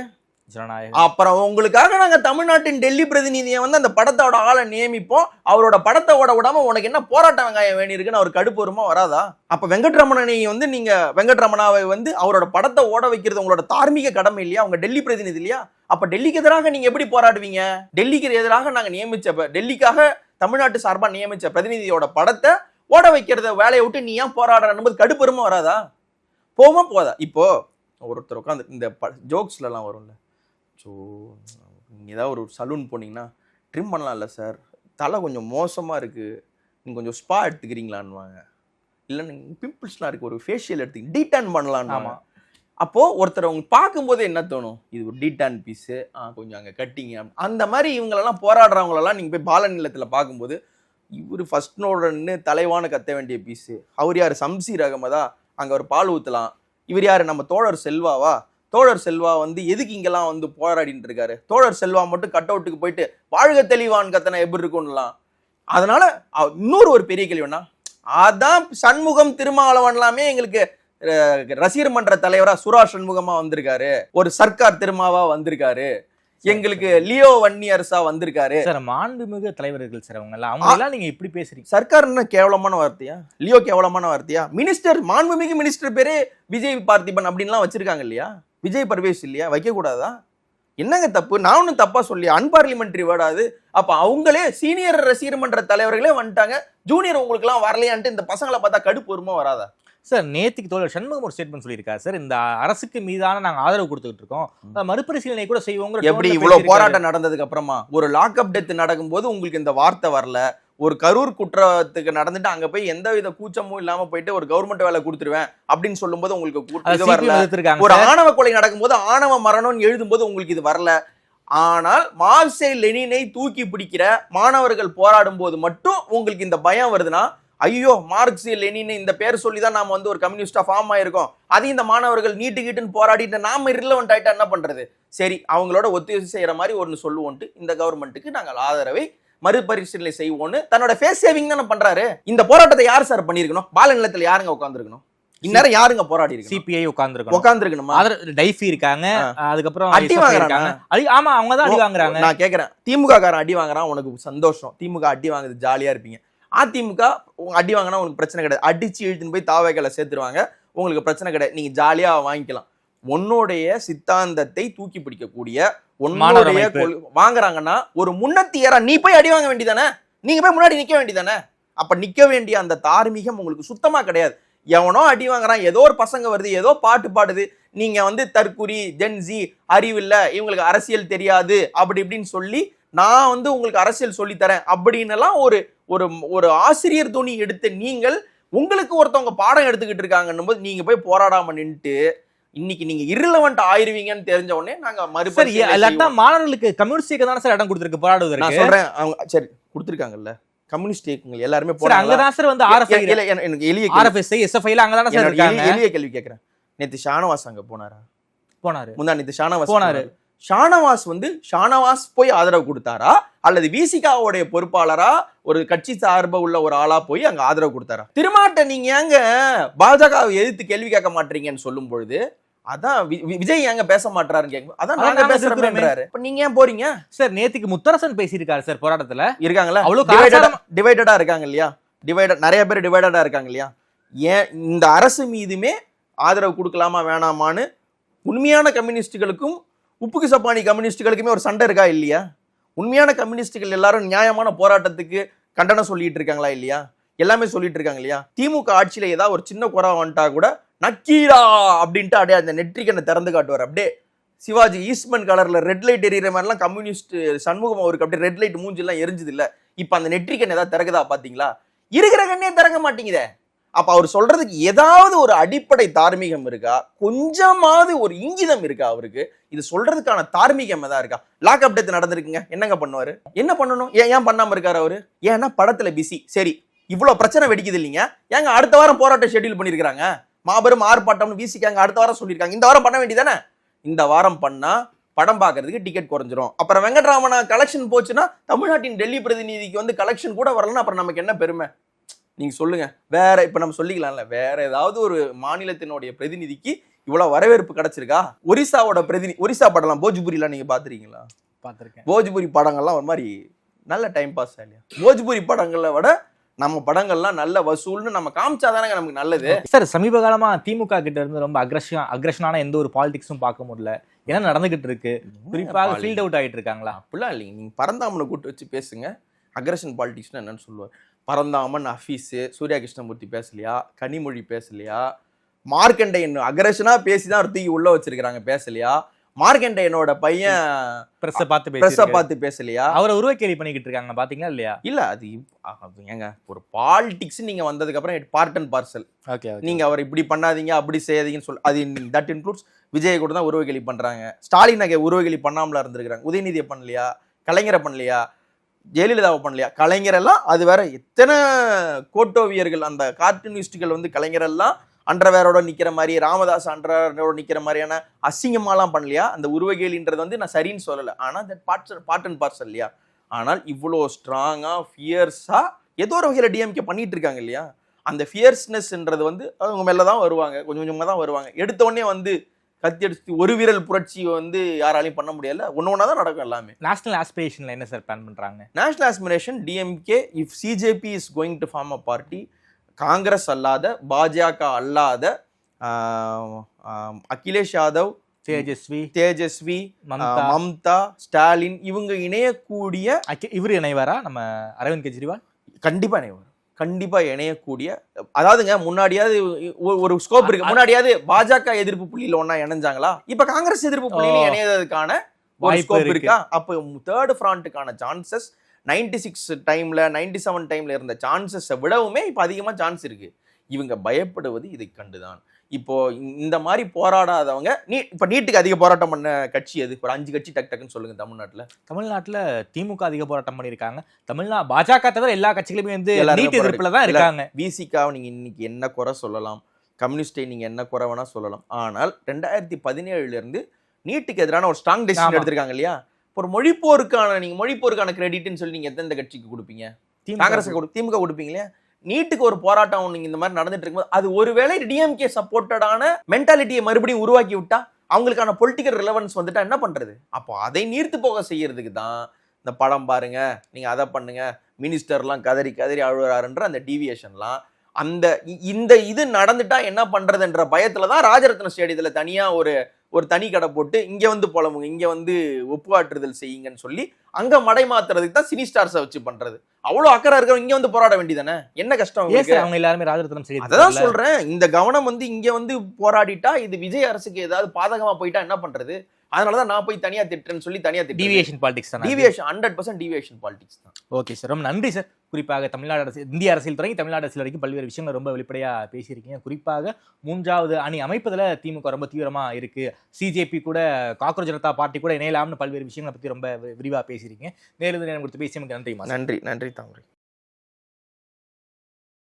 Speaker 3: அப்புறம் உங்களுக்காக நாங்க தமிழ்நாட்டின் டெல்லி பிரதிநிதியை வந்து அந்த படத்தோட ஆளை நியமிப்போம், அவரோட படத்தை ஓட விடாம உனக்கு என்ன போராட்ட வெங்காயம் வேணி இருக்குன்னு அவர் கடுப்பு வருமா வராதா? அப்ப வெங்கட்ரமணனை வந்து நீங்க வெங்கட்ரமணாவை வந்து அவரோட படத்தை ஓட வைக்கிறது உங்களோட தார்மீக கடமை இல்லையா? அவங்க டெல்லி பிரதிநிதி இல்லையா? அப்ப டெல்லிக்கு எதிராக நீங்க எப்படி போராடுவீங்க? டெல்லிக்கு எதிராக நாங்க நியமிச்ச டெல்லிக்காக தமிழ்நாட்டு சார்பா நியமிச்ச பிரதிநிதியோட படத்தை ஓட வைக்கிறத வேலையை விட்டு நீ ஏன் போராடுற கடுப்பு வருமா வராதா? போமா போதா? இப்போ ஒருத்தர் உட்காந்து இந்த ஜோக்ஸ்ல எல்லாம் வரும்ல, ஸோ நீங்கள் ஏதாவது ஒரு சலூன் போனீங்கன்னா ட்ரிம் பண்ணலாம்ல சார், தலை கொஞ்சம் மோசமாக இருக்குது, நீங்கள் கொஞ்சம் ஸ்பா எடுத்துக்கிறீங்களான்வாங்க. இல்லை நீங்கள் பிம்பிள்ஸ்லாம் இருக்குது, ஒரு ஃபேஷியல் எடுத்துக்கிங்க, டீடான் பண்ணலான்னு. அப்போது ஒருத்தர் அவங்க பார்க்கும்போது என்ன தோணும்? இது ஒரு டீடான் பீஸு, கொஞ்சம் அங்கே கட்டிங்க. அந்த மாதிரி இவங்களெல்லாம் போராடுறவங்களெல்லாம் நீங்கள் போய் பால நிலத்தில் பார்க்கும்போது இவர் ஃபர்ஸ்ட் நோடன்னு தலைவான கத்த வேண்டிய பீஸு. அவர் யார்? சம்சீர் அகமதா? அங்கே ஒரு பால் ஊற்றலாம். இவர் யார்? நம்ம தோழர் செல்வாவா? தோழர் செல்வா வந்து எதுக்கு இங்கெல்லாம் வந்து போராடிட்டு இருக்காரு? தோழர் செல்வா மட்டும் கட் அவுட்டுக்கு போயிட்டு வாழ்க தெளிவான் கத்தனை எப்படி இருக்கும்லாம். அதனால இன்னொரு ஒரு பெரிய கேள்வினா, அதான் சண்முகம் திருமாவளவன்லாமே எங்களுக்கு ரசிகர் மன்ற தலைவரா சுரா சண்முகமா வந்திருக்காரு, ஒரு சர்க்கார் திருமாவா வந்திருக்காரு, எங்களுக்கு லியோ வன்னியரசா வந்திருக்காரு.
Speaker 4: சார் மாண்புமிகு தலைவர்கள் சார் அவங்க எல்லாம் நீங்க இப்படி பேசுறீங்க.
Speaker 3: சர்க்கார்னா கேவலமான வார்த்தையா? லியோ கேவலமான வார்த்தையா? மினிஸ்டர், மாண்புமிகு மினிஸ்டர் பேரு விஜய் பார்த்திபன் அப்படின்லாம் வச்சிருக்காங்க இல்லையா? விஜய் பர்வேஸ் இல்லையா? வைக்க கூடாதா? என்னங்க தப்பு? நான் ஒன்னும் தப்பா சொல்லி அன்பார்லிமெண்ட்ரி வேர்டாது. அப்ப அவங்களே சீனியர் ரசிகர் மன்ற தலைவர்களே வந்துட்டாங்க, ஜூனியர் உங்களுக்கு எல்லாம் வரலையான்ட்டு இந்த பசங்களை பார்த்தா கடுப்பு வருமா வராதா?
Speaker 4: சார் நேத்திக்கு தோழர் சண்முகம் ஒரு ஸ்டேட்மெண்ட் சொல்லியிருக்காரு சார், இந்த அரசுக்கு மீதான நாங்க ஆதரவு கொடுத்துட்டு இருக்கோம், மறுபரிசீலனை கூட செய்வோங்க.
Speaker 3: எப்படி இவ்வளவு போராட்டம் நடந்ததுக்கு அப்புறமா ஒரு லாக்அப் டெத் நடக்கும்போது உங்களுக்கு இந்த வார்த்தை வரல? ஒரு கரூர் குற்றத்துக்கு நடந்துட்டு அங்க போய் எந்த வித கூச்சமும் இல்லாம போயிட்டு ஒரு கவர்மெண்ட் வேலை கொடுத்துருவேன் அப்படின்னு சொல்லும் போது உங்களுக்கு இது வரல. ஒரு ஆணவ கொலை நடக்கும்போது ஆணவ மரணம்னு எழுதும் போது உங்களுக்கு இது வரல. ஆனால் மார்க்சே லெனினை தூக்கி பிடிக்கிற மாணவர்கள் போராடும் போது மட்டும் உங்களுக்கு இந்த பயம் வருதுன்னா, ஐயோ மார்க்ஸ் லெனின் இந்த பேர் சொல்லிதான் நாம வந்து ஒரு கம்யூனிஸ்டா ஃபார்ம் ஆயிருக்கோம், அதையும் இந்த மாணவர்கள் நீட்டுக்கிட்டுன்னு போராடிட்டு நாம ரிலவெண்ட் ஆயிட்டா என்ன பண்றது? சரி, அவங்களோட ஒத்துழைப்பு செய்யற மாதிரி ஒன்னு சொல்லுவோன்ட்டு இந்த கவர்மெண்ட்டுக்கு நாங்கள் ஆதரவை மறுபரிசீலனை செய்வோன்னு தன்னோட ஃபேஸ் சேவிங் தானே பண்றாரு. இந்த போராட்டத்தை யார் சார் பண்ணிருக்கணும்? பால நிலத்துல யாருங்க உட்காந்துருக்கணும்? இந்நேரம் யாருங்க போராடி இருக்கு?
Speaker 4: சிபிஐ உட்காந்துருக்கணுமா? டைஃபி இருக்காங்க, அதுக்கப்புறம்
Speaker 3: அடி வாங்குறாங்க.
Speaker 4: ஆமா, அவங்க தான் அடி வாங்குறாங்க.
Speaker 3: நான் கேக்குறேன், திமுக காரன் அடி வாங்குறான், உனக்கு சந்தோஷம், திமுக அடி வாங்குது ஜாலியா இருப்பீங்க. அதிமுக அடி வாங்கினா உங்களுக்கு பிரச்சனை கிடையாது, அடிச்சு இழுத்துன்னு போய் தாவேக்களை சேர்த்துருவாங்க, உங்களுக்கு பிரச்சனை கிடையாது, நீங்க ஜாலியா வாங்கிக்கலாம். உன்னுடைய சித்தாந்தத்தை தூக்கி பிடிக்கக்கூடிய உன்னுடைய வாங்குறாங்கன்னா ஒரு முன்னத்தியரா நீ போய் அடி வாங்க வேண்டியதானே? நீங்க போய் முன்னாடி நிக்க வேண்டியதானே? அப்ப நிக்க வேண்டிய அந்த தார்மீகம் உங்களுக்கு சுத்தமா கிடையாது. எவனோ அடி வாங்குறான், ஏதோ ஒரு பசங்க வருது, ஏதோ பாட்டு பாடுது, நீங்க வந்து தற்குறி, ஜென்சி, அறிவில்ல, இவங்களுக்கு அரசியல் தெரியாது அப்படி இப்படின்னு சொல்லி நான் வந்து உங்களுக்கு அரசியல் சொல்லித்தரேன் அப்படின்னு எல்லாம் ஒரு ஆசிரியர் துணி எடுத்து நீங்கள் உங்களுக்கு ஒருத்தவங்க பாடம் எடுத்துக்கிட்டு இருக்காங்கன்னும் போது நீங்க போய் போராடாம நின்றுட்டு இன்னைக்கு நீங்க irrelevant ஆயிருவீங்கன்னு தெரிஞ்ச உடனே நாங்க
Speaker 4: மறுபடியும் மாணவர்களுக்கு கம்யூனிஸ்ட் தானே சார் இடம் கொடுத்திருக்கு போராடுவதற்கு.
Speaker 3: நான் சொல்றேன், அவங்க சரி கொடுத்திருக்காங்கல்ல கம்யூனிஸ்ட் இயக்கங்கள் எல்லாருமே
Speaker 4: போறாங்க. அங்கதான் சார் வந்து
Speaker 3: எனக்கு எளிய
Speaker 4: RFSI SFI ல அங்கதான் சார் இருக்காங்க.
Speaker 3: எளிய கேள்வி கேக்குறேன், நேத்து ஷானவாஸ் அங்க போனாரா?
Speaker 4: போனாரு.
Speaker 3: முந்தா நேத்து ஷானவாஸ் போனாரு. ஷானவாஸ் போய் ஆதரவு கொடுத்தாரா அல்லது விசிகாவுடைய பொறுப்பாளரா ஒரு கட்சி சார்பு உள்ள ஒரு ஆளா போய் அங்க ஆதரவு கொடுத்தாரா? திருமாட்ட நீங்க ஏங்க பாஜகவை எதிர்த்து கேள்வி கேட்க மாட்டீங்கன்னு சொல்லும் பொழுது அதான் விஜய் ஏங்க பேச மாட்டாருன்னு கேட்கும். அதான் நாங்க பேசுறோம்ன்றாரு. இப்ப நீங்க ஏன் போறீங்க
Speaker 4: சார்? நேத்துக்கு முத்தரசன் பேசியிருக்காரு சார், போராட்டத்துல இருக்காங்களா,
Speaker 3: டிவைடடா இருக்காங்க இல்லையா? நிறைய பேர் டிவைடடா இருக்காங்க இல்லையா? ஏன் இந்த அரசு மீதுமே ஆதரவு கொடுக்கலாமா வேணாமான்னு உண்மையான கம்யூனிஸ்டுகளுக்கும் உப்புக்கு சப்பானி கம்யூனிஸ்டுகளுக்குமே ஒரு சண்டை இருக்கா இல்லையா? உண்மையான கம்யூனிஸ்டுகள் எல்லாரும் நியாயமான போராட்டத்துக்கு கண்டனம் சொல்லிட்டு இருக்காங்களா இல்லையா? எல்லாமே சொல்லிட்டு இருக்காங்க இல்லையா? திமுக ஆட்சியில ஏதாவது ஒரு சின்ன குறை வந்துட்டா கூட நக்கீரா அப்படின்ட்டு அப்படியே அந்த நெற்றிக்கண்ணை திறந்து காட்டுவார். அப்படியே சிவாஜி ஈஸ்ட்மன் கலர்ல ரெட் லைட் எரியிற மாதிரிலாம் கம்யூனிஸ்ட் சண்முகம் அவருக்கு அப்படியே ரெட் லைட் மூஞ்சிலாம் எரிஞ்சது இல்ல. இப்ப அந்த நெற்றிக்கண்ணை ஏதாவது திறக்குதா பாத்தீங்களா? இருக்கிற கண்ணே திறங்க மாட்டேங்குதே. அப்ப அவர் சொல்றதுக்கு ஏதாவது ஒரு அடிப்படை தார்மீகம் இருக்கா? கொஞ்சமாவது ஒரு இங்கிதம் இருக்கா அவருக்கு? இது சொல்றதுக்கான தார்மீகம் ஏதா இருக்கா? லாக் அப் டெத் நடந்திருக்குங்க, என்னங்க பண்ணுவாரு? என்ன பண்ணணும்? ஏன் பண்ணாம இருக்காரு அவரு? ஏன்னா படத்துல பிஸி. சரி, இவ்வளவு பிரச்சனை வெடிக்குது இல்லைங்க. ஏங்க அடுத்த வாரம் போராட்டம் ஷெட்யூல் பண்ணிருக்காங்க, மாபெரும் ஆர்ப்பாட்டம்னு வீசிக்காங்க அடுத்த வாரம் சொல்லியிருக்காங்க. இந்த வாரம் பண்ண வேண்டியதானே? இந்த வாரம் பண்ணா படம் பார்க்கறதுக்கு டிக்கெட் குறைஞ்சிரும். அப்புறம் வெங்கட்ராமனா கலெக்ஷன் போச்சுன்னா தமிழ்நாட்டின் டெல்லி பிரதிநிதிக்கு வந்து கலெக்ஷன் கூட வரலன்னா அப்புறம் நமக்கு என்ன பெருமை? நீங்க சொல்லுங்க. வேற இப்ப நம்ம சொல்லிக்கலாம்ல, வேற ஏதாவது ஒரு மாநிலத்தினுடைய பிரதிநிதிக்கு இவ்வளவு வரவேற்பு கிடைச்சிருக்கா? ஒரிசாவோட ஒரிசா படம்லாம் போஜ்பூரிலாம் நீங்க பாத்துறீங்களா?
Speaker 4: பார்த்திருக்கேன்.
Speaker 3: போஜ்பூரி படங்கள்லாம் ஒரு மாதிரி நல்ல டைம் பாஸ் இல்லையா? போஜ்பூரி படங்களை விட நம்ம படங்கள்லாம் நல்ல வசூல்னு நம்ம காமிச்சாதானங்க நமக்கு நல்லது.
Speaker 4: சார், சமீப காலமா திமுக கிட்ட இருந்து ரொம்ப அக்ரஷனான எந்த ஒரு பாலிடிக்ஸும் பார்க்க முடியல. என்ன நடந்துகிட்டு இருக்கு? குறிப்பாக ஃபீல்ட் அவுட் ஆகிட்டு இருக்காங்களா?
Speaker 3: அப்படிலாம் இல்லைங்க. நீங்க பரந்தாமனை கூட்டு வச்சு பேசுங்க. அக்ரஷன் பாலிடிக்ஸ்னா என்னன்னு சொல்லுவார். பரந்தாமன், ஹஃபீஸு, சூர்யா கிருஷ்ணமூர்த்தி பேசலையா? கனிமொழி பேசலையா? மார்க்கண்டையன் அக்ரஷனா பேசிதான் ஒரு தூக்கி உள்ள வச்சிருக்காங்க, பேசலையா? மார்க்கண்டையனோட பையன்
Speaker 4: பிரஸ்ஸை பார்த்து
Speaker 3: பேசலையா?
Speaker 4: அவரை உருவக்கேலி பண்ணிக்கிட்டு இருக்காங்க, பாத்தீங்களா இல்லையா?
Speaker 3: இல்ல அது ஏங்க, ஒரு பாலிடிக்ஸ் நீங்க வந்ததுக்கு அப்புறம் பார்ட் அண்ட் பார்சல். நீங்க அவர் இப்படி பண்ணாதீங்க அப்படி செய்யாதீங்கன்னு சொல்லி அது தட் இன்க்ளூட்ஸ் விஜய் கூட தான் உருவகேலி பண்றாங்க. ஸ்டாலின் உருவகேலி பண்ணாமல இருந்திருக்காங்க. உதயநிதியை பண்ணலையா? கலைஞரை பண்ணலையா? ஜெயலலிதாவை பண்ணலையா? கலைஞரெல்லாம் அது வேற. எத்தனை கோட்டோவியர்கள், அந்த கார்ட்டூனிஸ்டுகள் வந்து கலைஞரெல்லாம் அண்டர்வேரோட நிக்கிற மாதிரி, ராமதாஸ் அண்டர்வேரோட நிக்கிற மாதிரியான அசிங்கமாலாம் பண்ணலையா? அந்த உருவகேலின்றது வந்து நான் சரின்னு சொல்லலை. ஆனால் தட் பார்ட் அண்ட் பார்சல் இல்லையா? ஆனால் இவ்வளோ ஸ்ட்ராங்கா ஃபியர்ஸா ஏதோ ஒரு வகையில் டிஎம்கே பண்ணிட்டு இருக்காங்க இல்லையா? அந்த ஃபியர்ஸ்னஸ்ன்றது வந்து அவங்க மேல தான் வருவாங்க, கொஞ்சம் கொஞ்சமாக தான் வருவாங்க. எடுத்த உடனே வந்து கத்தி அடிச்சு ஒரு வீரல் புரட்சி வந்து யாராலையும் பண்ண முடியல. ஒன்னா தான் நடக்கும் எல்லாமே.
Speaker 4: நேஷனல் ஆஸ்பிரேஷன்ல என்ன சார் பிளான் பண்றாங்க?
Speaker 3: National aspiration DMK if CJP is going to form a party, Congress அல்லாத, பாஜக அல்லாத, அகிலேஷ் யாதவ், தேஜஸ்வி, மம்தா, ஸ்டாலின் இவங்க இணையக்கூடிய,
Speaker 4: இவரு இணைவாரா நம்ம அரவிந்த் கெஜ்ரிவால்?
Speaker 3: கண்டிப்பா இணையக்கூடிய, அதாவதுங்க முன்னாடியாவது ஒரு ஸ்கோப் இருக்கு. முன்னாடியாவது பாஜக எதிர்ப்பு புள்ளியில ஒன்னா இணைஞ்சாங்களா? இப்ப காங்கிரஸ் எதிர்ப்பு புள்ளியில இணையதுக்கான ஸ்கோப் இருக்கா? அப்ப தேர்ட் ஃப்ரண்ட்டுக்கான சான்சஸ் 96 டைம்ல 97 டைம்ல இருந்த சான்சஸை விடவுமே இப்ப அதிகமா சான்ஸ் இருக்கு. இவங்க பயப்படுவது இதை கண்டுதான். இப்போ இந்த மாதிரி போராடாதவங்க இப்ப நீட்டுக்கு அதிக போராட்டம் பண்ண கட்சி எது? ஒரு 5 கட்சி டக்குன்னு சொல்லுங்க. தமிழ்நாட்டுல
Speaker 4: திமுக அதிக போராட்டம் பண்ணிருக்காங்க. பாஜக தவிர எல்லா கட்சிகளுமே வந்து நீட் எதிர்ப்புல தான் இருக்காங்க.
Speaker 3: விசிகாவை நீங்க இன்னைக்கு என்ன குறை சொல்லலாம், கம்யூனிஸ்டை நீங்க என்ன குறை வேணா சொல்லலாம். ஆனால் 2017 இருந்து நீட்டுக்கு எதிரான ஒரு ஸ்ட்ராங் டெசிஷன் எடுத்திருக்காங்க இல்லையா? ஒரு மொழிப்போருக்கான கிரெடிட்னு சொல்லி நீங்க எந்த கட்சிக்கு கொடுப்பீங்க? காங்கிரஸ், திமுக கொடுப்பீங்க இல்லையா? நீட்டுக்கு ஒரு போராட்டம் நீங்க இந்த மாதிரி நடந்துட்டு இருக்கும்போது அது ஒருவேளை டிஎம்கே சப்போர்ட்டடான மென்டாலிட்டியை மறுபடியும் உருவாக்கி விட்டா, அவங்களுக்கான பொலிட்டிக்கல் ரிலவன்ஸ் வந்துட்டா என்ன பண்றது? அப்போ அதை நீர்த்து போக செய்யறதுக்கு தான் இந்த படம் பாருங்க, நீங்க அதை பண்ணுங்க, மினிஸ்டர்லாம் கதறி அழுறாருன்ற அந்த டீவியேஷன்லாம், அந்த இந்த இது நடந்துட்டா என்ன பண்றதுன்ற பயத்துலதான் ராஜரத்ன ஸ்டேடியத்துல தனியா ஒரு தனி கடை போட்டு இங்க வந்து புலம்புங்க, இங்க வந்து ஒப்புவாற்றுதல் செய்யுங்கன்னு சொல்லி அங்க மடை மாத்துறதுக்கு தான் சினி ஸ்டார்ஸை வச்சு பண்றது. அவ்வளவு அக்கறை இருக்கிறவங்க இங்க வந்து போராட வேண்டியதானே? என்ன கஷ்டம்?
Speaker 4: அவங்க எல்லாருமே ராஜரத்னம் ஸ்டேடியம்.
Speaker 3: அதான் சொல்றேன், இந்த கவனம் வந்து இங்க வந்து போராடிட்டா இது விஜய் அரசுக்கு ஏதாவது பாதகமா போயிட்டா என்ன பண்றது? அதனாலதான் நான் போய் தனியா திட்டுறேன்னு சொல்லி தனியா திட்டு.
Speaker 4: டீவியேஷன் பாலிடிக்ஸ் தான்.
Speaker 3: 100% டீவியேஷன் பாலிடிக்ஸ் தான்.
Speaker 4: ஓகே சார், ரொம்ப நன்றி சார். குறிப்பாக தமிழ்நாடு அரசு, இந்திய அரசியல் தொடங்கி தமிழ்நாடு அரசியல் வரைக்கும் பல்வேறு விஷயங்கள் ரொம்ப வெளிப்படையா பேசியிருக்கீங்க. குறிப்பாக 3வது அணி அமைப்பதில் திமுக ரொம்ப தீவிரமா இருக்கு, சிஜேபி கூட காக்ரோச் ஜனதா பார்ட்டி கூட இணையலாம்னு பல்வேறு விஷயங்களை பத்தி ரொம்ப விரிவா பேசியிருக்கீங்க. நேரில் நேரம் கொடுத்து பேசியமைக்கு நன்றி.
Speaker 3: நன்றி தாமரை.